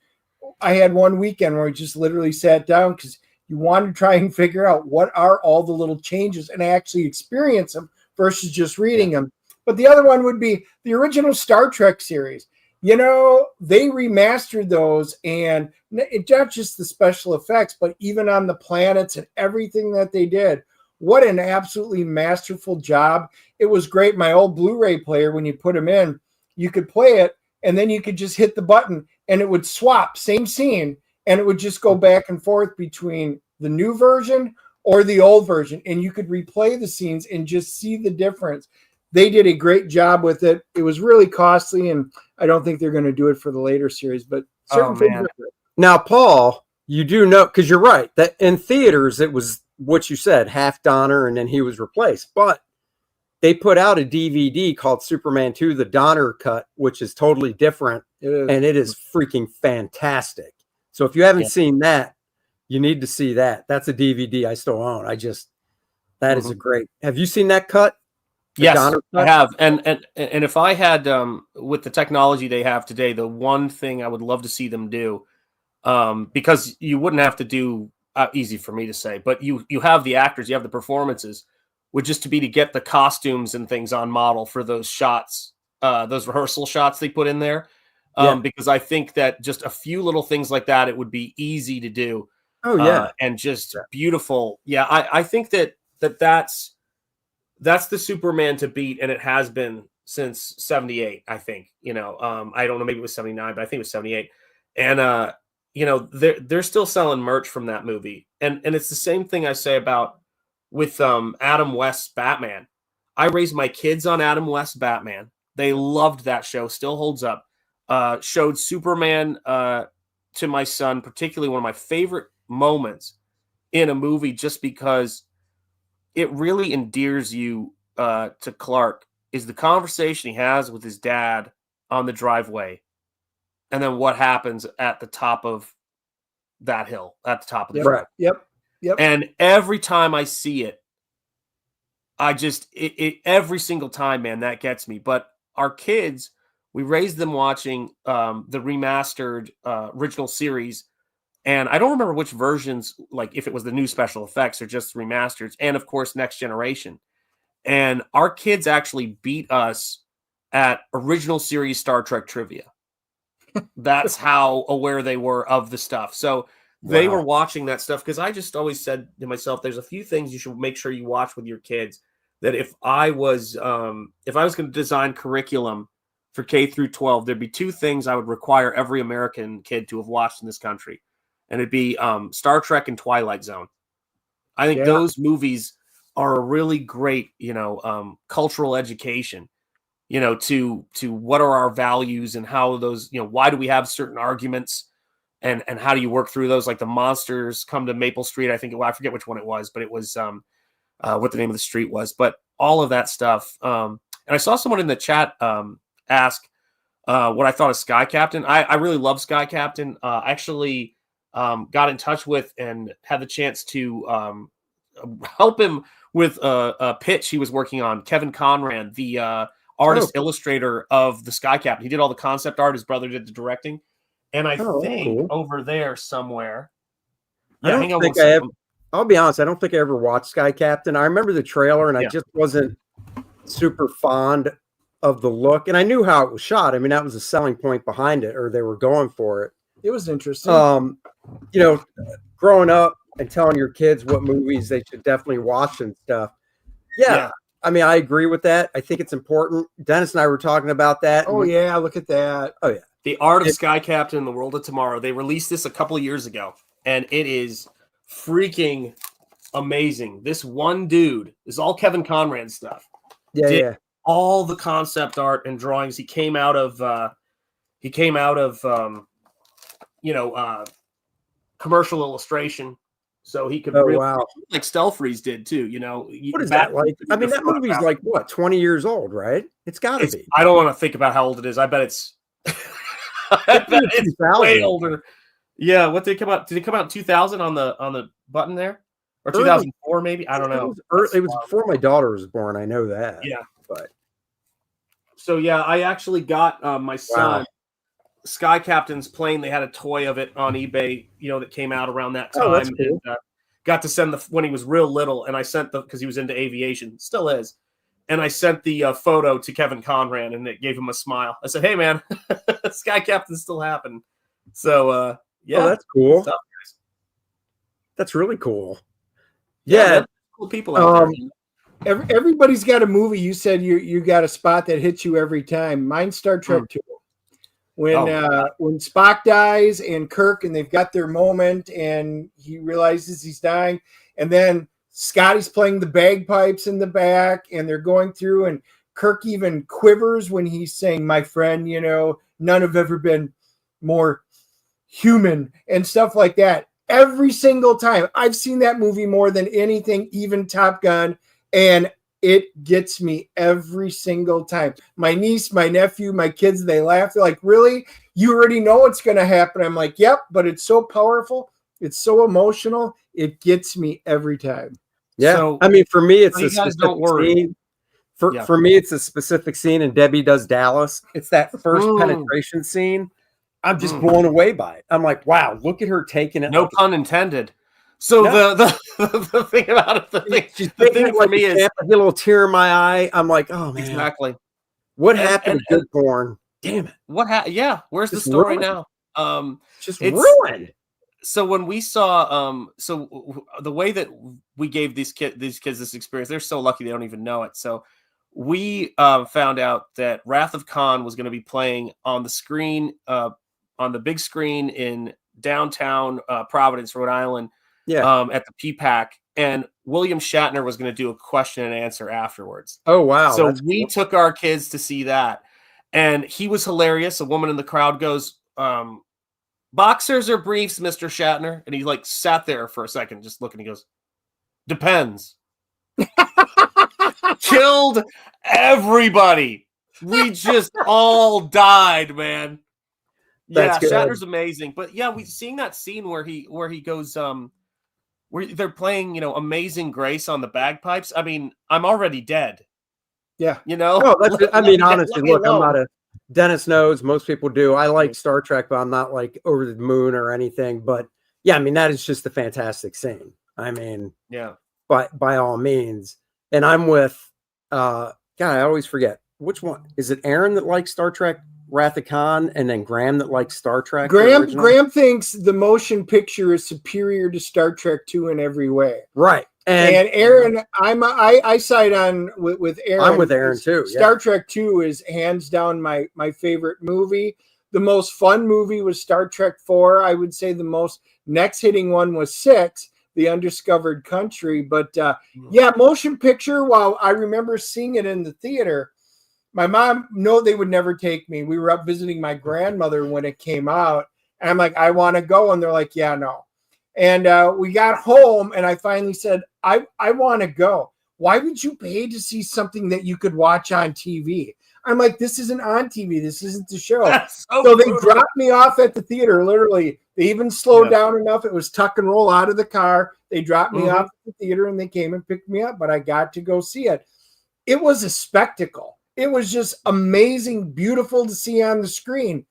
I had one weekend where we just literally sat down because you want to try and figure out what are all the little changes and actually experience them versus just reading them. But the other one would be the original Star Trek series. You know, they remastered those, and it's not just the special effects, but even on the planets and everything that they did. What an absolutely masterful job. It was great. My old Blu-ray player, when you put them in, you could play it, and then you could just hit the button, and it would swap, same scene, and it would just go back and forth between the new version or the old version, and you could replay the scenes and just see the difference. They did a great job with it. It was really costly, and I don't think they're going to do it for the later series, but certain things. Now, Paul, you do know, because you're right, that in theaters, it was what you said, half Donner, and then he was replaced. But they put out a DVD called Superman 2, the Donner cut, which is totally different, and it is freaking fantastic. So if you haven't seen that, you need to see that. That's a DVD I still own. That is a great. Have you seen that cut? Yes, I have. And if I had, with the technology they have today, the one thing I would love to see them do, because you wouldn't have to do, easy for me to say, but you have the actors, you have the performances, would just to get the costumes and things on model for those shots, those rehearsal shots they put in there. Because I think that just a few little things like that, it would be easy to do. And just beautiful. Yeah, I think that's the Superman to beat, and it has been since 78, I think. I don't know, maybe it was 79, but I think it was 78. And they're still selling merch from that movie. And it's the same thing I say about with Adam West's Batman. I raised my kids on Adam West's Batman. They loved that show, still holds up. Showed Superman to my son, particularly one of my favorite moments in a movie, just because it really endears you to Clark, is the conversation he has with his dad on the driveway, and then what happens at the top of that hill, at the top of the driveway. Yep. And every time I see it, every single time, man, that gets me. But our kids, we raised them watching the remastered original series. And I don't remember which versions, like if it was the new special effects or just remasters, and of course, Next Generation. And our kids actually beat us at original series Star Trek trivia. That's how aware they were of the stuff. So they were watching that stuff, because I just always said to myself, there's a few things you should make sure you watch with your kids. That if I was going to design curriculum for K through 12, there'd be 2 things I would require every American kid to have watched in this country. And it'd be Star Trek and Twilight Zone. I think those movies are a really great, cultural education, to what are our values and how those, why do we have certain arguments, and how do you work through those? Like the monsters come to Maple Street. I forget which one it was, but it was what the name of the street was. But all of that stuff. And I saw someone in the chat ask what I thought of Sky Captain. I really love Sky Captain. Actually got in touch with and had the chance to help him with a pitch he was working on. Kevin Conran, the artist illustrator of the Sky Captain. He did all the concept art. His brother did the directing. And I think over there somewhere. Yeah, I'll be honest, I don't think I ever watched Sky Captain. I remember the trailer, and I just wasn't super fond of the look. And I knew how it was shot. I mean, that was a selling point behind it, or they were going for it. It was interesting. Growing up and telling your kids what movies they should definitely watch and stuff. Yeah. I mean, I agree with that. I think it's important. Dennis and I were talking about that. Oh, yeah. Look at that. Oh, yeah. The Art of Sky Captain in the World of Tomorrow. They released this a couple of years ago, and it is freaking amazing. This one dude is all Kevin Conrad stuff. Yeah. All the concept art and drawings. He came out of commercial illustration, so he could like Stelfreeze did too. What is that like? I mean, that movie's like what, 20 years old, right? It's got to be. I don't want to think about how old it is. I bet it's. I bet it's way older. Yeah, what did it come out? Did it come out in 2000 on the button there, or 2004 maybe? I don't know. It was before my daughter was born. I know that. Yeah, but so yeah, I actually got my son Sky Captain's plane. They had a toy of it on eBay, that came out around that time. That's cool. And, got to send when he was real little, and I sent because he was into aviation, still is. And I sent the photo to Kevin Conrad, and it gave him a smile. I said, "Hey, man, Sky Captain still happened." So, yeah, that's cool. Stuff, that's really cool. Yeah, cool people out there. Everybody's got a movie. You said you got a spot that hits you every time. Mine's Star Trek 2. When Spock dies and Kirk, and they've got their moment, and he realizes he's dying, and then Scotty's playing the bagpipes in the back, and they're going through, and Kirk even quivers when he's saying, "My friend, none have ever been more human," and stuff like that. Every single time. I've seen that movie more than anything, even Top Gun, and it gets me every single time. My niece, my nephew, my kids, they laugh. They're like, "Really? You already know what's going to happen?" I'm like, "Yep," but it's so powerful. It's so emotional. It gets me every time. Yeah. So, I mean, for me, it's a specific scene. For me, it's a specific scene in Debbie Does Dallas. It's that first penetration scene. I'm just blown away by it. I'm like, wow, look at her taking it. No pun intended. So the thing about it, the thing for me is I get a little tear in my eye. I'm like, oh man, exactly. What happened to good porn? Damn it. Yeah. Where's the story now? Just ruined. So when we saw, so the way that we gave these kids this experience, they're so lucky they don't even know it. So we found out that Wrath of Khan was going to be playing on the screen, on the big screen in downtown Providence, Rhode Island, at the PPAC, and William Shatner was going to do a question and answer afterwards. Oh wow! So we took our kids to see that, and he was hilarious. A woman in the crowd goes, "Boxers or briefs, Mr. Shatner?" And he sat there for a second, just looking. He goes, "Depends." Killed everybody. We just all died, man. That's good. Shatner's amazing. But yeah, we seeing that scene where he goes, where they're playing, Amazing Grace on the bagpipes. I mean, I'm already dead. Yeah. No, I mean, honestly, look, I'm not a Dennis knows, most people do. I like Star Trek, but I'm not like over the moon or anything. But yeah, I mean, that is just a fantastic scene. I mean, by all means. And I'm with God, I always forget which one. Is it Aaron that likes Star Trek Wrath of Khan, and then Graham that likes Star Trek? Graham thinks the motion picture is superior to Star Trek 2 in every way. Right. And Aaron, I side on with Aaron. I'm with Aaron too. Yeah. Star Trek 2 is hands down my favorite movie. The most fun movie was Star Trek 4. I would say the most next hitting one was 6, The Undiscovered Country. But motion picture, while I remember seeing it in the theater, my mom, they would never take me. We were up visiting my grandmother when it came out. And I'm like, I want to go. And they're like, yeah, no. And we got home, and I finally said, I want to go. Why would you pay to see something that you could watch on TV? I'm like, this isn't on TV. This isn't the show. So they dropped me off at the theater, literally. They even slowed down enough. It was tuck and roll out of the car. They dropped me off at the theater, and they came and picked me up, but I got to go see it. It was a spectacle. It was just amazing, beautiful to see on the screen.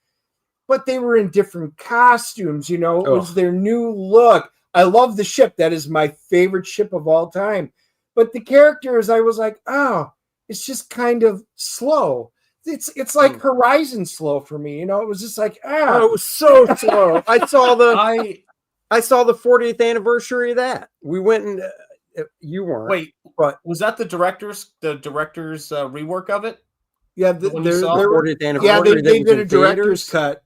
But they were in different costumes, It was their new look. I love the ship. That is my favorite ship of all time. But the characters, I was like, it's just kind of slow. It's like Horizon slow for me. It was just like, it was so slow. I saw the 40th anniversary of that. We went and you weren't. Wait, but was that the director's rework of it? Yeah, When you saw there were, 40th anniversary. yeah, they that was did in a director's theaters. cut.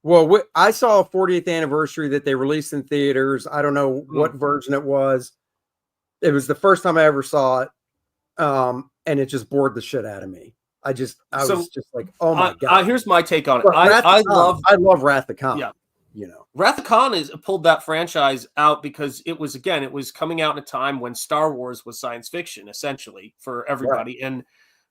Well, I saw a 40th anniversary that they released in theaters. I don't know what version it was. It was the first time I ever saw it, and it just bored the shit out of me. I was just like, oh my god. Here's my take on it. But I love Wrath of Khan. Yeah. You know, Wrath of Khan is pulled that franchise out because it was coming out in a time when Star Wars was science fiction essentially for everybody, and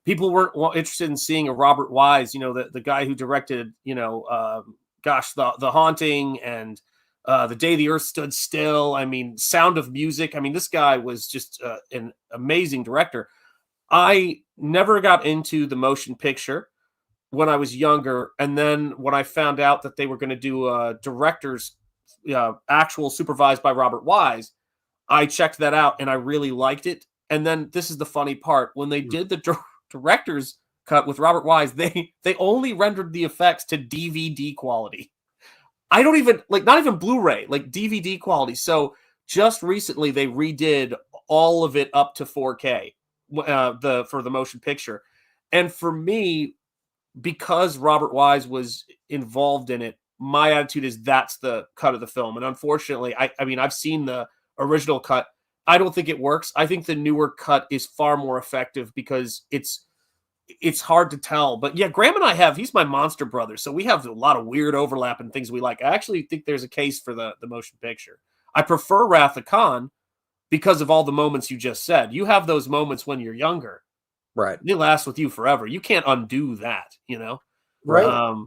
people weren't interested in seeing a Robert Wise, the guy who directed, the Haunting and The Day the Earth Stood Still. I mean, Sound of Music. I mean, this guy was just an amazing director. I never got into the motion picture when I was younger, and then when I found out that they were going to do directors actual supervised by Robert Wise, I checked that out and I really liked it. And then this is the funny part: when they did the director's cut with Robert Wise, they only rendered the effects to DVD quality. I don't even not even Blu-ray, like DVD quality. So just recently they redid all of it up to 4K for the motion picture. And for me, because Robert Wise was involved in it, my attitude is that's the cut of the film. And unfortunately, I mean, I've seen the original cut. I don't think it works. I think the newer cut is far more effective because it's hard to tell. But yeah, Graham and he's my monster brother. So we have a lot of weird overlap and things we like. I actually think there's a case for the motion picture. I prefer Wrath of Khan because of all the moments you just said. You have those moments when you're younger. right? They last with you forever. You can't undo that, Right.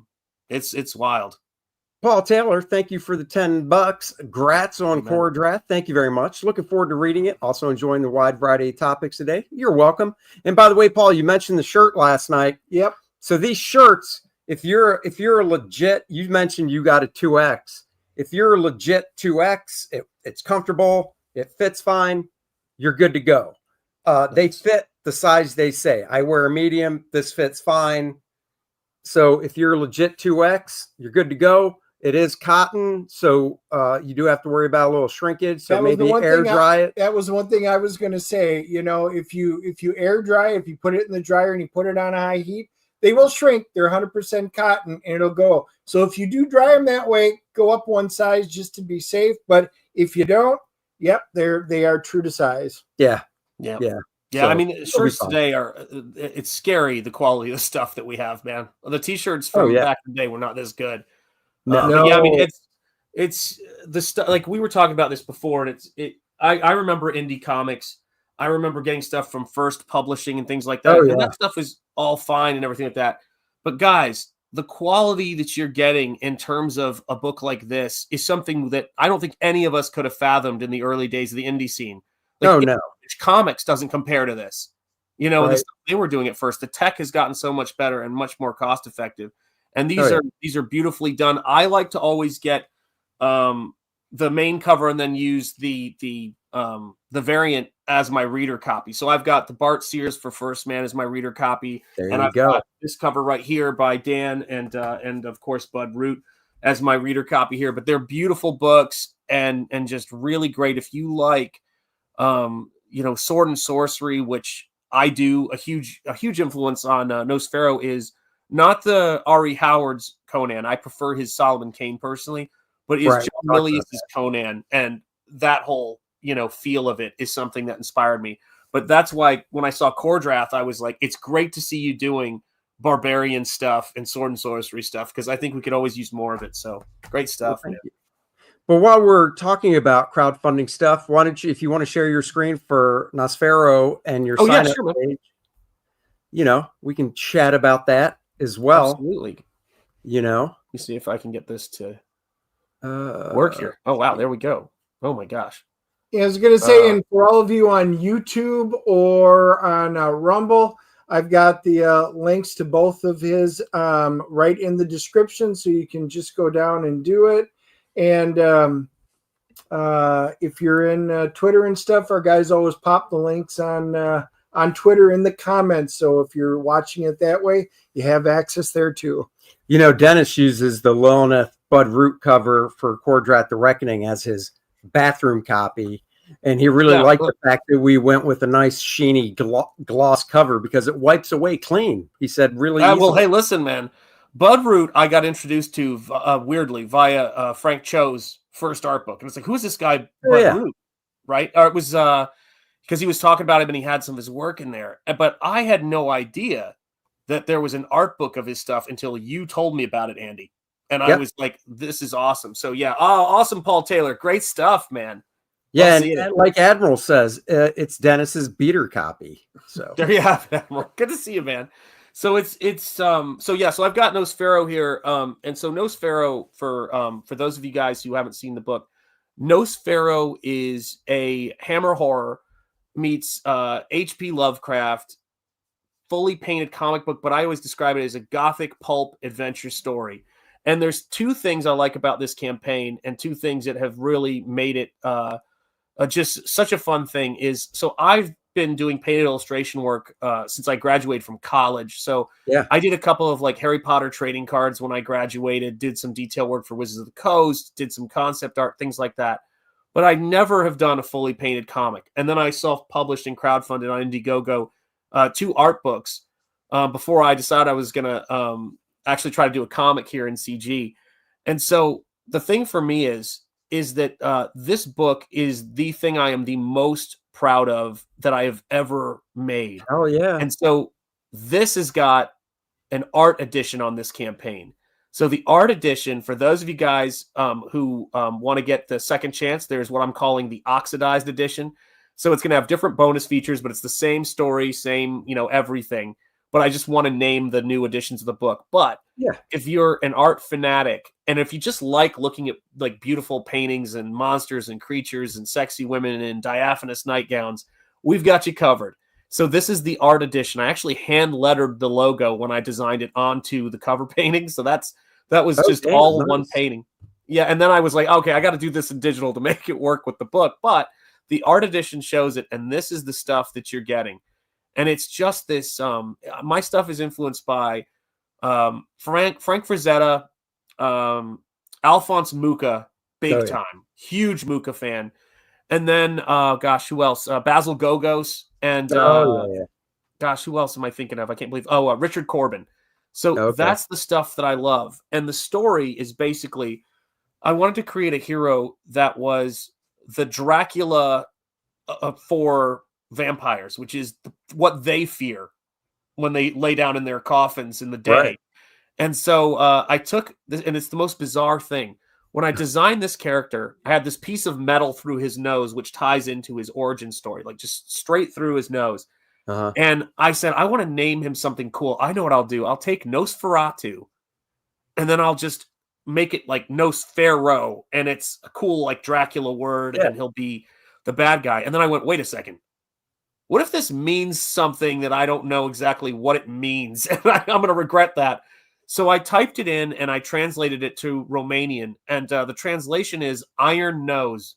It's wild. Paul Taylor, thank you for the $10. Grats on Amen. Kor-Drath. Thank you very much. Looking forward to reading it. Also enjoying the wide variety of topics today. You're welcome. And by the way, Paul, you mentioned the shirt last night. Yep. So these shirts, if you're a legit, you mentioned you got a 2X. If you're a legit 2X, it's comfortable, it fits fine, you're good to go. They fit the size they say. I wear a medium, this fits fine. So if you're a legit 2X, you're good to go. It is cotton, so you do have to worry about a little shrinkage. So maybe air dry it. That was one thing I was going to say. If you air dry, if you put it in the dryer and you put it on high heat, they will shrink. They're 100% cotton, and it'll go. So if you do dry them that way, go up one size just to be safe. But if you don't, yep, they are true to size. Yeah. So, I mean, shirts today it's scary, the quality of the stuff that we have, man. The t-shirts from back in the day were not this good. No. Yeah, I mean, it's the stuff, like we were talking about this before, and I remember indie comics. I remember getting stuff from First Publishing and things like that. And that stuff is all fine and everything like that. But guys, the quality that you're getting in terms of a book like this is something that I don't think any of us could have fathomed in the early days of the indie scene. Like, no. Comics doesn't compare to this. Right. The stuff they were doing at first. The tech has gotten so much better and much more cost effective. And these are beautifully done. I like to always get the main cover and then use the variant as my reader copy. So I've got the Bart Sears for First Man as my reader copy, and I've got this cover right here by Dan and of course Bud Root as my reader copy here. But they're beautiful books and just really great if you like sword and sorcery, which I do. A huge influence on Nosfero is not the R.E. Howard's Conan. I prefer his Solomon Kane personally, but is John Milius's Conan, and that whole feel of it is something that inspired me. But that's why when I saw Kor-Drath, I was like, it's great to see you doing barbarian stuff and sword and sorcery stuff, because I think we could always use more of it. So great stuff. Well, thank you. But while we're talking about crowdfunding stuff, why don't you, if you want to share your screen for Nosfero and your sign up page, we can chat about that as well. Absolutely. Let me see if I can get this to work here. Oh, wow. There we go. Oh my gosh. Yeah, I was going to say, and for all of you on YouTube or on Rumble, I've got the links to both of his right in the description, so you can just go down and do it. And if you're in Twitter and stuff, our guys always pop the links on Twitter in the comments. So if you're watching it that way, you have access there too. Dennis uses the Lilith Bud Root cover for Kor-Drath: The Reckoning as his bathroom copy. And he really liked the fact that we went with a nice sheeny gloss cover because it wipes away clean. He said really easily. Well, hey, listen, man. Budroot, I got introduced to weirdly via Frank Cho's first art book. And it's like, who's this guy, Budroot? Right? Or it was because he was talking about him and he had some of his work in there. But I had no idea that there was an art book of his stuff until you told me about it, Andy. And I was like, this is awesome. So, yeah. Oh, awesome, Paul Taylor. Great stuff, man. Yeah, and like Admiral says, it's Dennis's beater copy. So there you have it, Admiral. Good to see you, man. So so I've got Nosfero here. And so Nosfero, for those of you guys who haven't seen the book, Nosfero is a Hammer horror meets H.P. Lovecraft fully painted comic book, but I always describe it as a gothic pulp adventure story. And there's two things I like about this campaign, and two things that have really made it just such a fun thing is, so I've been doing painted illustration work since I graduated from college. So I did a couple of like Harry Potter trading cards when I graduated, did some detail work for Wizards of the Coast, did some concept art, things like that. But I never have done a fully painted comic. And then I self-published and crowdfunded on Indiegogo 2 art books before I decided I was going to actually try to do a comic here in CG. And so the thing for me is that this book is the thing I am the most proud of that I have ever made. Oh, yeah. And so this has got an art edition on this campaign. So the art edition, for those of you guys who want to get the second chance, there's what I'm calling the oxidized edition. So it's going to have different bonus features, but it's the same story, same, everything. But I just want to name the new editions of the book. But if you're an art fanatic, and if you just like looking at like beautiful paintings and monsters and creatures and sexy women in diaphanous nightgowns, we've got you covered. So this is the art edition. I actually hand lettered the logo when I designed it onto the cover painting. So that was just all one painting. Yeah, and then I was like, okay, I got to do this in digital to make it work with the book. But the art edition shows it, and this is the stuff that you're getting. And it's just this, my stuff is influenced by Frank Frazetta, Alphonse Mucha, big time, huge Mucha fan. And then, who else? Basil Gogos and, gosh, who else am I thinking of? I can't believe, Richard Corbin. So that's the stuff that I love. And the story is basically, I wanted to create a hero that was the Dracula for vampires, which is what they fear when they lay down in their coffins in the day. Right. And so I took this, and it's the most bizarre thing. When I designed this character, I had this piece of metal through his nose, which ties into his origin story, like just straight through his nose. And I said, I want to name him something cool. I know what I'll do. I'll take Nosferatu, and then I'll just make it like Nosfero, and it's a cool like Dracula word, and he'll be the bad guy. And then I went, wait a second. What if this means something that I don't know exactly what it means? And I'm going to regret that. So I typed it in and I translated it to Romanian. And the translation is Iron Nose.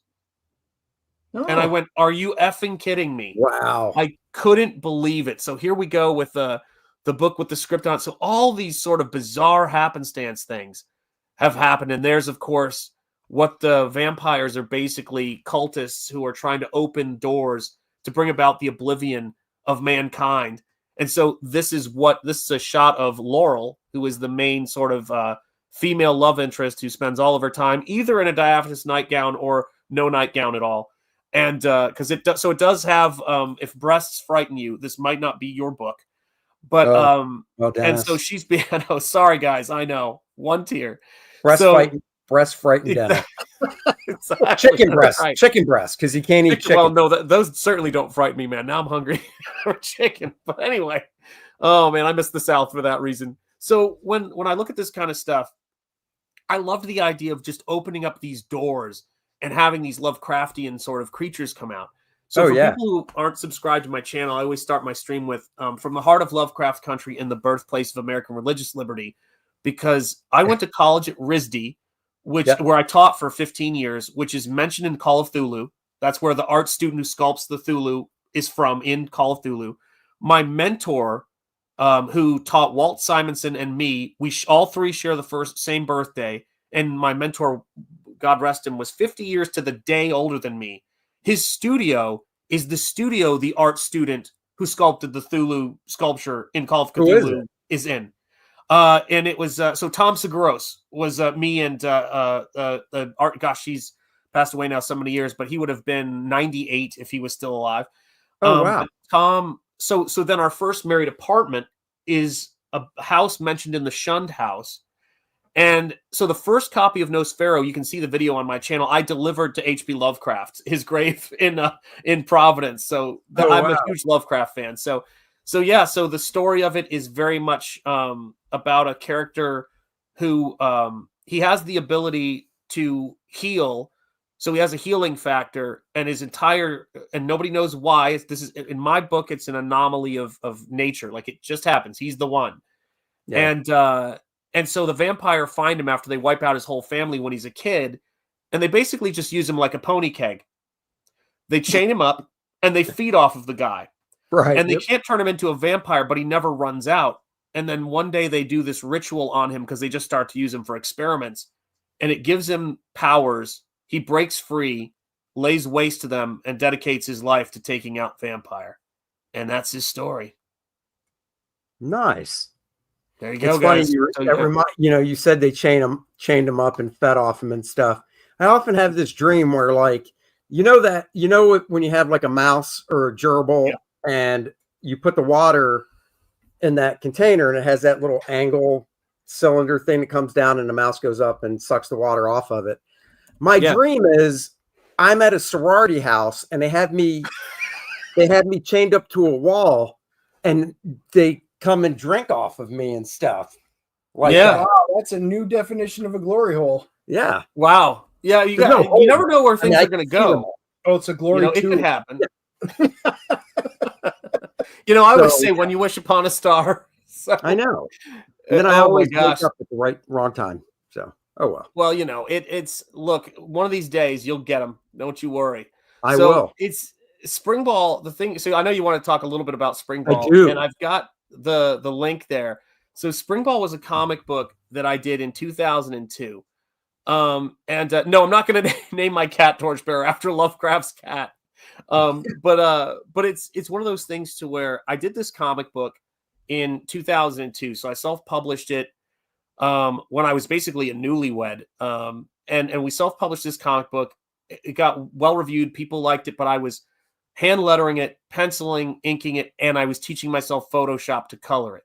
Oh. And I went, are you effing kidding me? Wow. I couldn't believe it. So here we go with the book with the script on it. So all these sort of bizarre happenstance things have happened. And there's, of course, what the vampires are basically cultists who are trying to open doors to bring about the oblivion of mankind. And so this is a shot of Laurel, who is the main sort of female love interest who spends all of her time either in a diaphanous nightgown or no nightgown at all. And because it does have, if breasts frighten you, this might not be your book. But and so she's being, I know, sorry guys, I know, one tear. Breast frightened Dennis. Exactly. Chicken breast, because he can't eat chicken. Well, no, those certainly don't frighten me, man. Now I'm hungry for chicken. But anyway, oh man, I miss the South for that reason. So when I look at this kind of stuff, I loved the idea of just opening up these doors and having these Lovecraftian sort of creatures come out. So for people who aren't subscribed to my channel, I always start my stream with From the Heart of Lovecraft Country and the Birthplace of American Religious Liberty, because I went to college at RISD, where I taught for 15 years, which is mentioned in Call of Cthulhu. That's where the art student who sculpts the Cthulhu is from, in Call of Cthulhu. My mentor, who taught Walt Simonson and me, we all three share the same birthday. And my mentor, God rest him, was 50 years to the day older than me. his studio is the studio the art student who sculpted the Cthulhu sculpture in Call of Cthulhu is in. And it was so Tom Seguros was me and art. Gosh, he's passed away now so many years, but he would have been 98 if he was still alive. Oh wow, Tom. So then our first married apartment is a house mentioned in the Shunned House. And so the first copy of Nosfero, you can see the video on my channel, I delivered to H.P. Lovecraft, his grave in Providence. So I'm a huge Lovecraft fan. So the story of it is very much about a character who he has the ability to heal. So he has a healing factor, and and nobody knows why. This is in my book. It's an anomaly of nature. Like, it just happens. He's the one. Yeah. And so the vampire find him after they wipe out his whole family when he's a kid, and they basically just use him like a pony keg. They chain him up and they feed off of the guy. Right. And they can't turn him into a vampire, but he never runs out. And then one day they do this ritual on him because they just start to use him for experiments, and it gives him powers. He breaks free, lays waste to them, and dedicates his life to taking out vampire. And that's his story. Nice. There you go, funny, guys. You said they chained him up and fed off him and stuff. I often have this dream where, like, when you have like a mouse or a gerbil, and you put the water in that container and it has that little angle cylinder thing that comes down and the mouse goes up and sucks the water off of it. My dream is I'm at a sorority house and they had me chained up to a wall, and they come and drink off of me and stuff. Like, wow, that's a new definition of a glory hole. Yeah. Wow. Yeah, you never know where things are going to go. Oh, it's a glory It could happen. I always say, when you wish upon a star. So. I know. And then I always wake up at the wrong time. So, oh well. Well, it's look, one of these days you'll get them. Don't you worry. I will. It's Spring Ball. The thing. So I know you want to talk a little bit about Spring Ball. I do. And I've got the link there. So Spring Ball was a comic book that I did in 2002. No, I'm not going to name my cat Torchbearer after Lovecraft's cat. But it's one of those things to where I did this comic book in 2002. So I self-published it when I was basically a newlywed. And we self-published this comic book. It got well reviewed. People liked it, but I was hand lettering it, penciling, inking it, and I was teaching myself Photoshop to color it.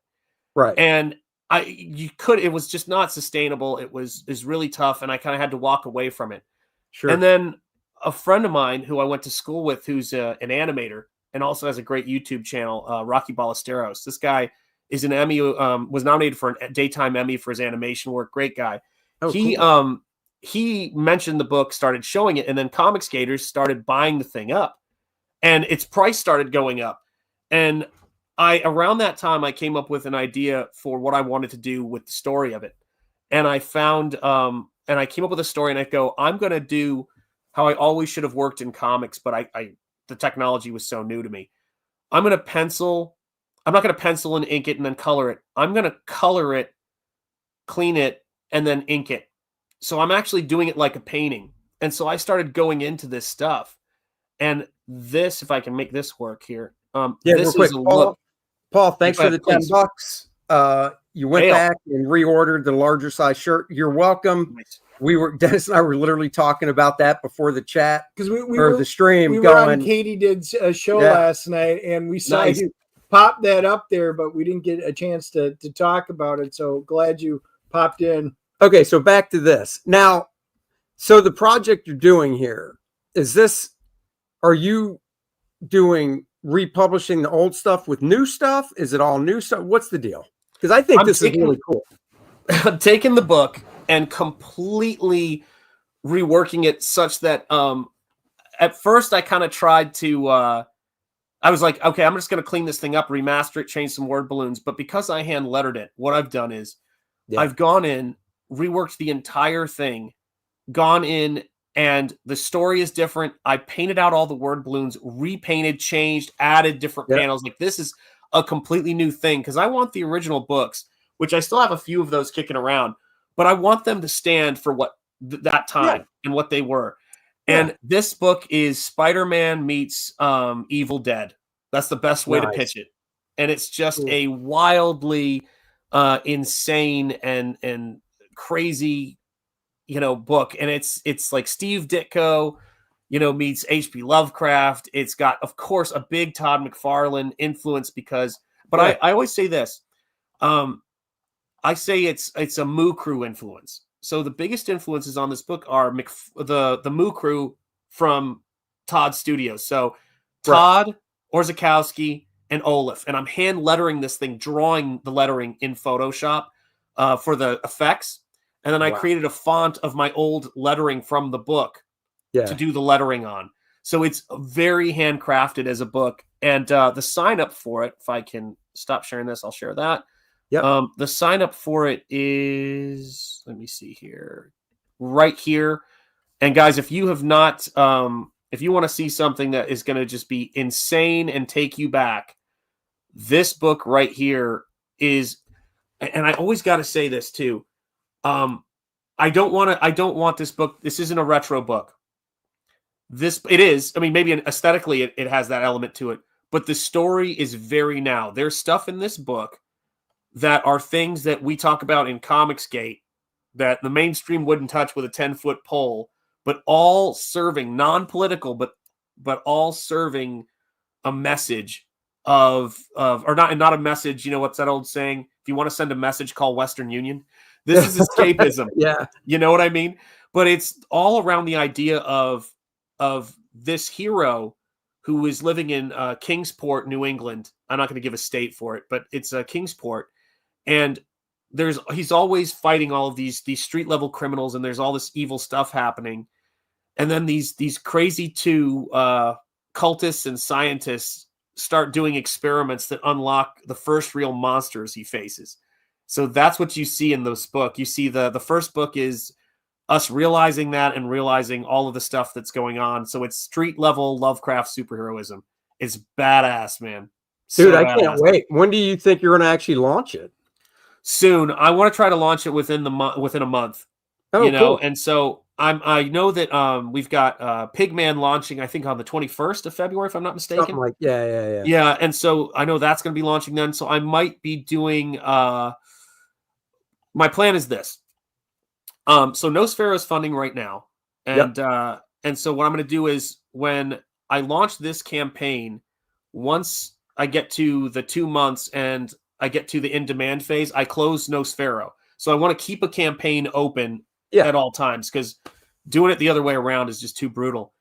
Right. And it was just not sustainable. It was really tough, and I kind of had to walk away from it. Sure. And then a friend of mine who I went to school with, who's an animator and also has a great YouTube channel, Rocky Ballesteros. This guy is an Emmy, was nominated for a daytime Emmy for his animation work. Great guy. Oh, cool. He mentioned the book, started showing it, and then Comic Skaters started buying the thing up, and its price started going up. And around that time, I came up with an idea for what I wanted to do with the story of it. And I found, and I came up with a story, and I go, I'm going to do how I always should have worked in comics, but the technology was so new to me. I'm not going to pencil and ink it and then color it. I'm going to color it, clean it, and then ink it. So I'm actually doing it like a painting. And so I started going into this stuff. And this, if I can make this work here. This is a look. Paul, thanks for the $10. You went back and reordered the larger size shirt. You're welcome. Nice. Dennis and I were literally talking about that before the chat because we were the stream. We were on Katie Did's show last night, and we saw you pop that up there, but we didn't get a chance to talk about it. So glad you popped in. Okay, so back to this now. So the project you're doing here are you doing republishing the old stuff with new stuff? Is it all new stuff? What's the deal? Because I think this is really cool. I'm taking the book and completely reworking it such that at first I kind of tried to I was like, okay, I'm just going to clean this thing up, remaster it, change some word balloons. But because I hand lettered it, what I've done is I've gone in, reworked the entire thing, gone in, and the story is different. I painted out all the word balloons, repainted, changed, added different panels. Like, this is a completely new thing because I want the original books, which I still have a few of those kicking around, but I want them to stand for what that time and what they were. And this book is Spider-Man meets Evil Dead. That's the best way to pitch it. And it's just a wildly insane and crazy, book. And it's like Steve Ditko, meets H.P. Lovecraft. It's got, of course, a big Todd McFarlane influence but I always say this. I say it's a Moo Crew influence. So the biggest influences on this book are the Moo Crew from Todd Studios. So Todd, Orzechowski, and Olaf. And I'm hand lettering this thing, drawing the lettering in Photoshop for the effects. And then I created a font of my old lettering from the book to do the lettering on. So it's very handcrafted as a book. And the sign up for it, if I can stop sharing this, I'll share that. Yep. The sign up for it is, let me see here, right here. And guys, if you have not, if you want to see something that is going to just be insane and take you back, this book right here is, and I always got to say this too. I don't want this book. This isn't a retro book. It is, I mean, maybe aesthetically it has that element to it, but the story is very now. There's stuff in this book that are things that we talk about in Comicsgate that the mainstream wouldn't touch with a 10-foot pole, but all serving non-political, but all serving a message or not a message. What's that old saying? If you want to send a message, call Western Union. This is escapism. Yeah. You know what I mean? But it's all around the idea of this hero who is living in Kingsport, New England. I'm not going to give a state for it, but it's Kingsport. And he's always fighting all of these street level criminals, and there's all this evil stuff happening. And then these crazy two cultists and scientists start doing experiments that unlock the first real monsters he faces. So that's what you see in this book. You see the first book is us realizing that and realizing all of the stuff that's going on. So it's street level Lovecraft superheroism. It's badass, man. Dude, I can't wait. When do you think you're going to actually launch it? Soon. I want to try to launch it within a month. Oh, cool. And so I know that we've got Pigman launching, I think, on the 21st of February, if I'm not mistaken. Something like, yeah. Yeah, and so I know that's going to be launching then. So I might be doing. My plan is this. So Nosfero is funding right now, and so what I'm going to do is when I launch this campaign, once I get to the 2 months and I get to the in-demand phase, I close Nosfero. So I want to keep a campaign open at all times, because doing it the other way around is just too brutal.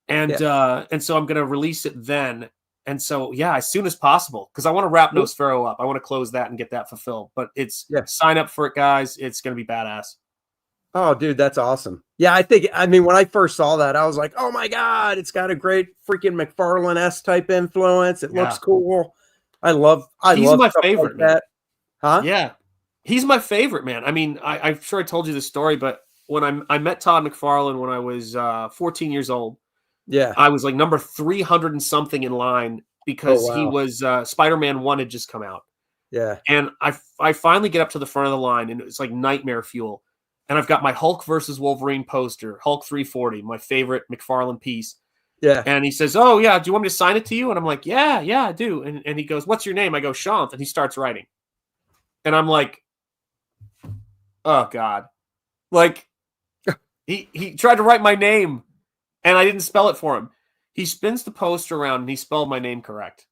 And so I'm going to release it then. And so, as soon as possible, because I want to wrap Nosfero up. I want to close that and get that fulfilled. But sign up for it, guys. It's going to be badass. Oh, dude, that's awesome. Yeah, I mean, when I first saw that, I was like, oh my God, it's got a great freaking McFarlane-esque type influence. It looks cool. He's my favorite, man. Huh? Yeah. He's my favorite, man. I mean, I'm sure I told you this story, but when I met Todd McFarlane when I was 14 years old, I was like number 300 and something in line because he was Spider-Man 1 had just come out. Yeah. And I finally get up to the front of the line, and it's like nightmare fuel. And I've got my Hulk versus Wolverine poster, Hulk 340, my favorite McFarlane piece. Yeah. And he says, oh, yeah, do you want me to sign it to you? And I'm like, yeah, I do. And he goes, what's your name? I go, Shanth. And he starts writing. And I'm like, oh, God. Like, he tried to write my name, and I didn't spell it for him. He spins the poster around, and he spelled my name correct.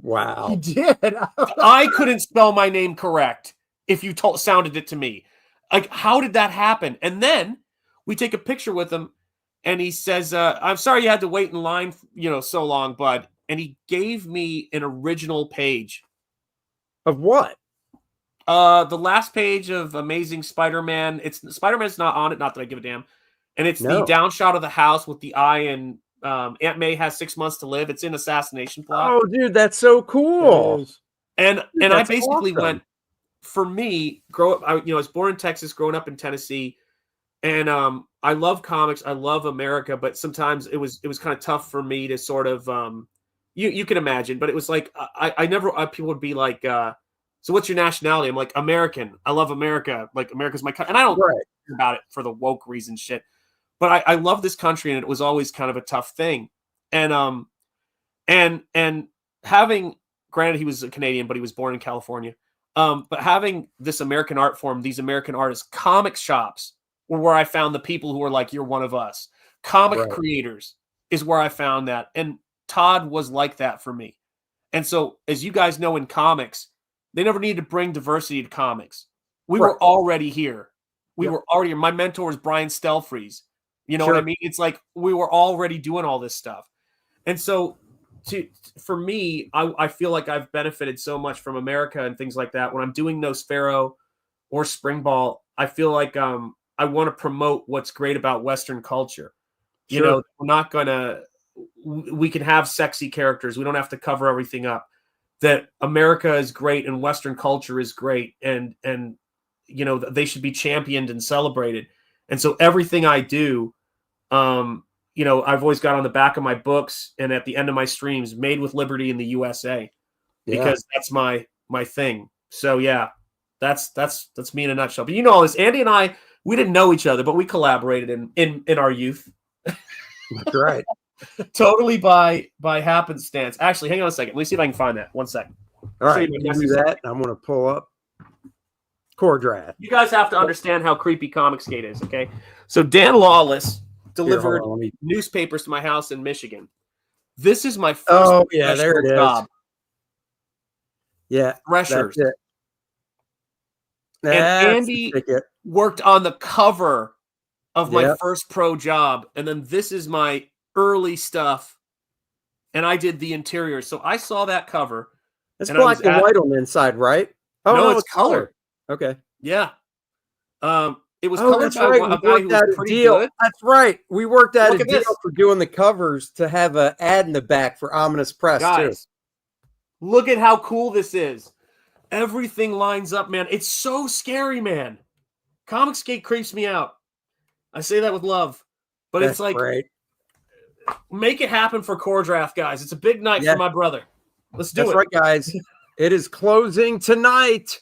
Wow. He did. I couldn't spell my name correct if you sounded it to me. Like, how did that happen? And then we take a picture with him, and he says, I'm sorry you had to wait in line, so long, bud. And he gave me an original page. Of what? The last page of Amazing Spider-Man. Spider-Man's not on it, not that I give a damn. And it's the down shot of the house with the eye, and Aunt May has 6 months to live. It's in assassination plot. Oh, dude, that's so cool. And I basically went, for me, I was born in Texas, growing up in Tennessee, and I love comics, I love America, but sometimes it was kind of tough for me to sort of you can imagine, but it was like I never people would be like, so what's your nationality? I'm like, American. I love America. Like, America's my country, and I don't care about it for the woke reason shit. but I love this country, and it was always kind of a tough thing. And having, granted, he was a Canadian, but he was born in California. But having this American art form, these American artists, comic shops were where I found the people who were like, you're one of us. Comic creators is where I found that. And Todd was like that for me. And so, as you guys know, in comics, they never needed to bring diversity to comics. We were already here. We were already here. My mentor is Brian Stelfreeze. You know what I mean? It's like we were already doing all this stuff. And so, for me, I feel like I've benefited so much from America and things like that. When I'm doing Nosfero or Spring Ball, I feel like I want to promote what's great about Western culture. You know, we're not going to, we can have sexy characters. We don't have to cover everything up. That America is great and Western culture is great. And you know, they should be championed and celebrated. And so everything I do, you know, I've always got on the back of my books and at the end of my streams, made with liberty in the USA, because that's my thing. So yeah, that's me in a nutshell. But you know all this, Andy and I, we didn't know each other, but we collaborated in our youth. That's right. Totally by happenstance. Actually, hang on a second. Let me see if I can find that. 1 second. All right, you do that. I'm going to pull up Kor-Drath. You guys have to understand how creepy Comicsgate is, okay? So Dan Lawless delivered newspapers to my house in Michigan. This is my first there it job. is. Yeah, Threshers. that's it. And Andy worked on the cover of my first pro job, and then this is my early stuff, and I did the interior. So I saw that cover. It's black and white on the inside, right? Oh no, it's color. Okay. Yeah. It was colored by a guy who was pretty good. That's right. We worked out a deal for doing the covers to have an ad in the back for Ominous Press, too. Look at how cool this is. Everything lines up, man. It's so scary, man. Comicsgate creeps me out. I say that with love. But it's like, make it happen for Kor-Drath, guys. It's a big night for my brother. Let's do it. That's right, guys. It is closing tonight.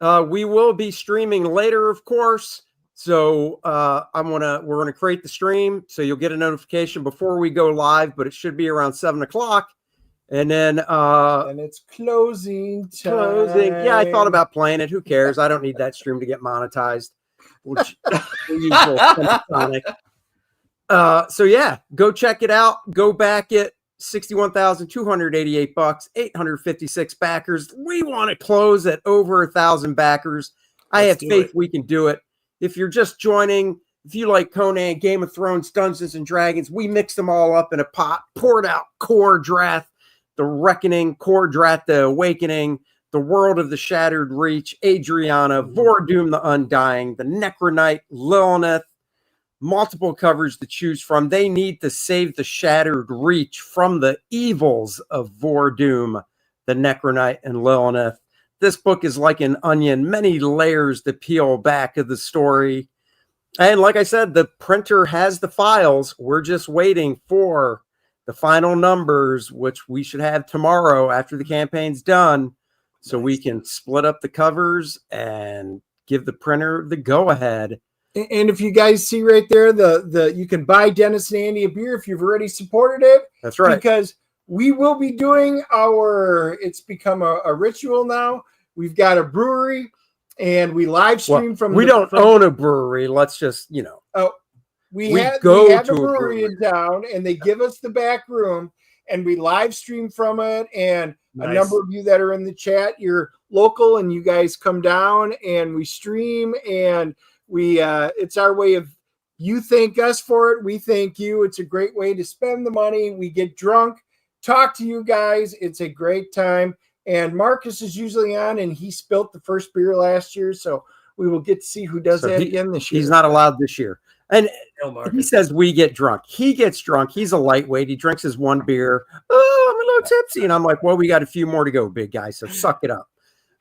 We will be streaming later, of course. So we're gonna create the stream, so you'll get a notification before we go live, but it should be around 7 o'clock. And then and it's closing time. Yeah, I thought about playing it. Who cares? I don't need that stream to get monetized. Which so yeah, go check it out. Go back it. $61,288, 856 backers. We want to close at over 1,000 backers. I have faith we can do it. If you're just joining, if you like Conan, Game of Thrones, Dungeons and Dragons, we mixed them all up in a pot, poured out Kor-Drath, the Reckoning, Kor-Drath, the Awakening, the World of the Shattered Reach, Adriana, Vordoom the Undying, the Necronite, Lilith, multiple covers to choose from. They need to save the Shattered Reach from the evils of Vordoom, the Necronite, and Lilith. This book is like an onion, many layers to peel back of the story. And like I said, the printer has the files. We're just waiting for the final numbers, which we should have tomorrow after the campaign's done, so we can split up the covers and give the printer the go-ahead. And if you guys see right there, you can buy Dennis and Andy a beer if you've already supported it. That's right. Because we will be doing it's become a ritual now. We've got a brewery and we live stream from. We don't own a brewery. Let's just, we have a brewery in town and they give us the back room and we live stream from it. And a number of you that are in the chat, you're local and you guys come down and we stream and it's our way of, you thank us for it, we thank you. It's a great way to spend the money. We get drunk, talk to you guys. It's a great time. And Marcus is usually on, and he spilt the first beer last year, so we will get to see who does that again this year. He's not allowed this year. And he says we get drunk. He gets drunk. He's a lightweight. He drinks his one beer. Oh, I'm a little tipsy. And I'm like, well, we got a few more to go, big guy, so suck it up.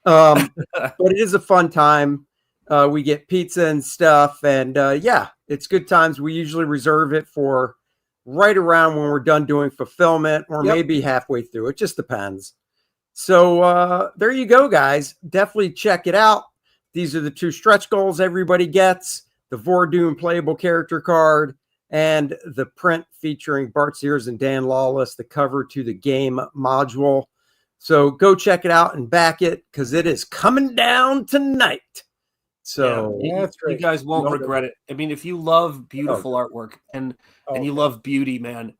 But it is a fun time. We get pizza and stuff, and it's good times. We usually reserve it for right around when we're done doing fulfillment, or maybe halfway through. It just depends. So there you go, guys. Definitely check it out. These are the two stretch goals everybody gets: the Vordoom playable character card and the print featuring Bart Sears and Dan Lawless, the cover to the game module. So go check it out and back it, because it is coming down tonight. So that's you guys won't regret it. I mean, if you love beautiful artwork and you love beauty, man,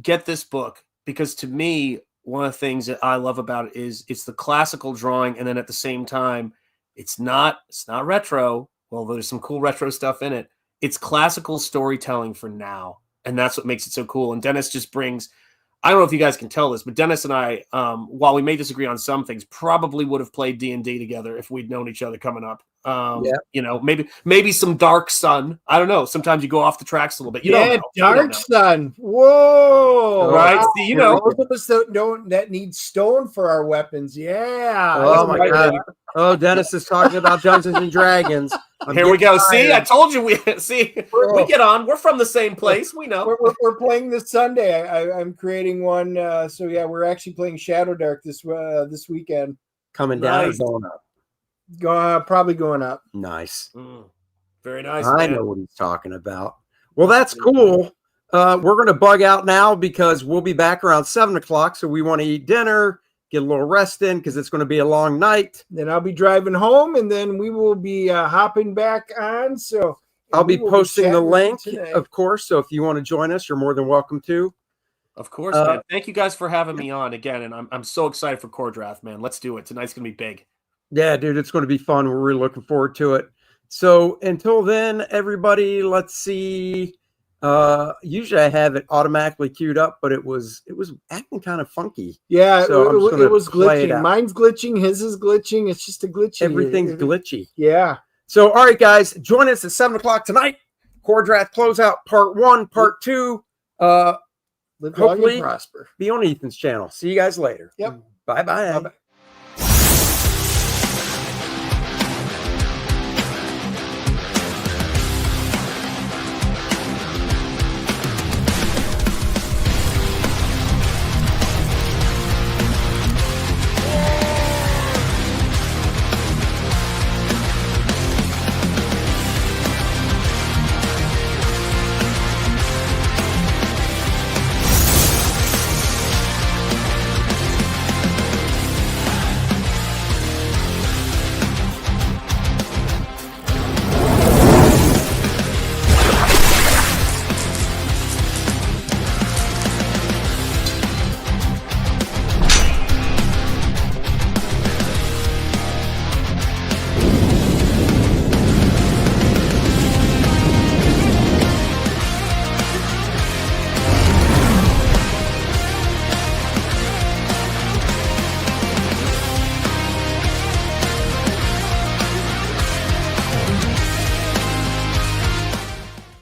get this book, because to me, one of the things that I love about it is it's the classical drawing, and then at the same time, it's not retro. Well, there's some cool retro stuff in it. It's classical storytelling for now, and that's what makes it so cool. And Dennis just brings, I don't know if you guys can tell this, but Dennis and I, while we may disagree on some things, probably would have played D&D together if we'd known each other coming up. You know, maybe some Dark Sun. I don't know. Sometimes you go off the tracks a little bit. You don't know. Dark Sun. Whoa! Right? See, you know, those of us that need stone for our weapons. Yeah. Oh my God. Oh, Dennis is talking about Dungeons and Dragons. Here we go. See, I told you. We get on. We're from the same place. We know. We're playing this Sunday. I'm creating one. So yeah, we're actually playing Shadow Dark this weekend. Coming down or going up? Probably going up. Nice. Very nice. I know what he's talking about. Well, that's cool. We're going to bug out now because we'll be back around 7 o'clock. So we want to eat dinner, get a little rest in, because it's going to be a long night. Then I'll be driving home, and then we will be hopping back on. So I'll be posting the link, of course. So if you want to join us, you're more than welcome to. Of course, man. Thank you guys for having me on again. And I'm so excited for Kor-Drath, man. Let's do it. Tonight's going to be big. Yeah, dude, it's going to be fun. We're really looking forward to it. So until then, everybody, let's see. Usually I have it automatically queued up, but it was acting kind of funky. Yeah, so it was glitching. Mine's glitching. His is glitching. It's just a glitchy. Everything's glitchy. Yeah. So, all right, guys, join us at 7 o'clock tonight. Kor-Drath Closeout Part 1, Part 2. Live long and hopefully prosper. Be on Ethan's channel. See you guys later. Yep. Bye-bye. Bye-bye.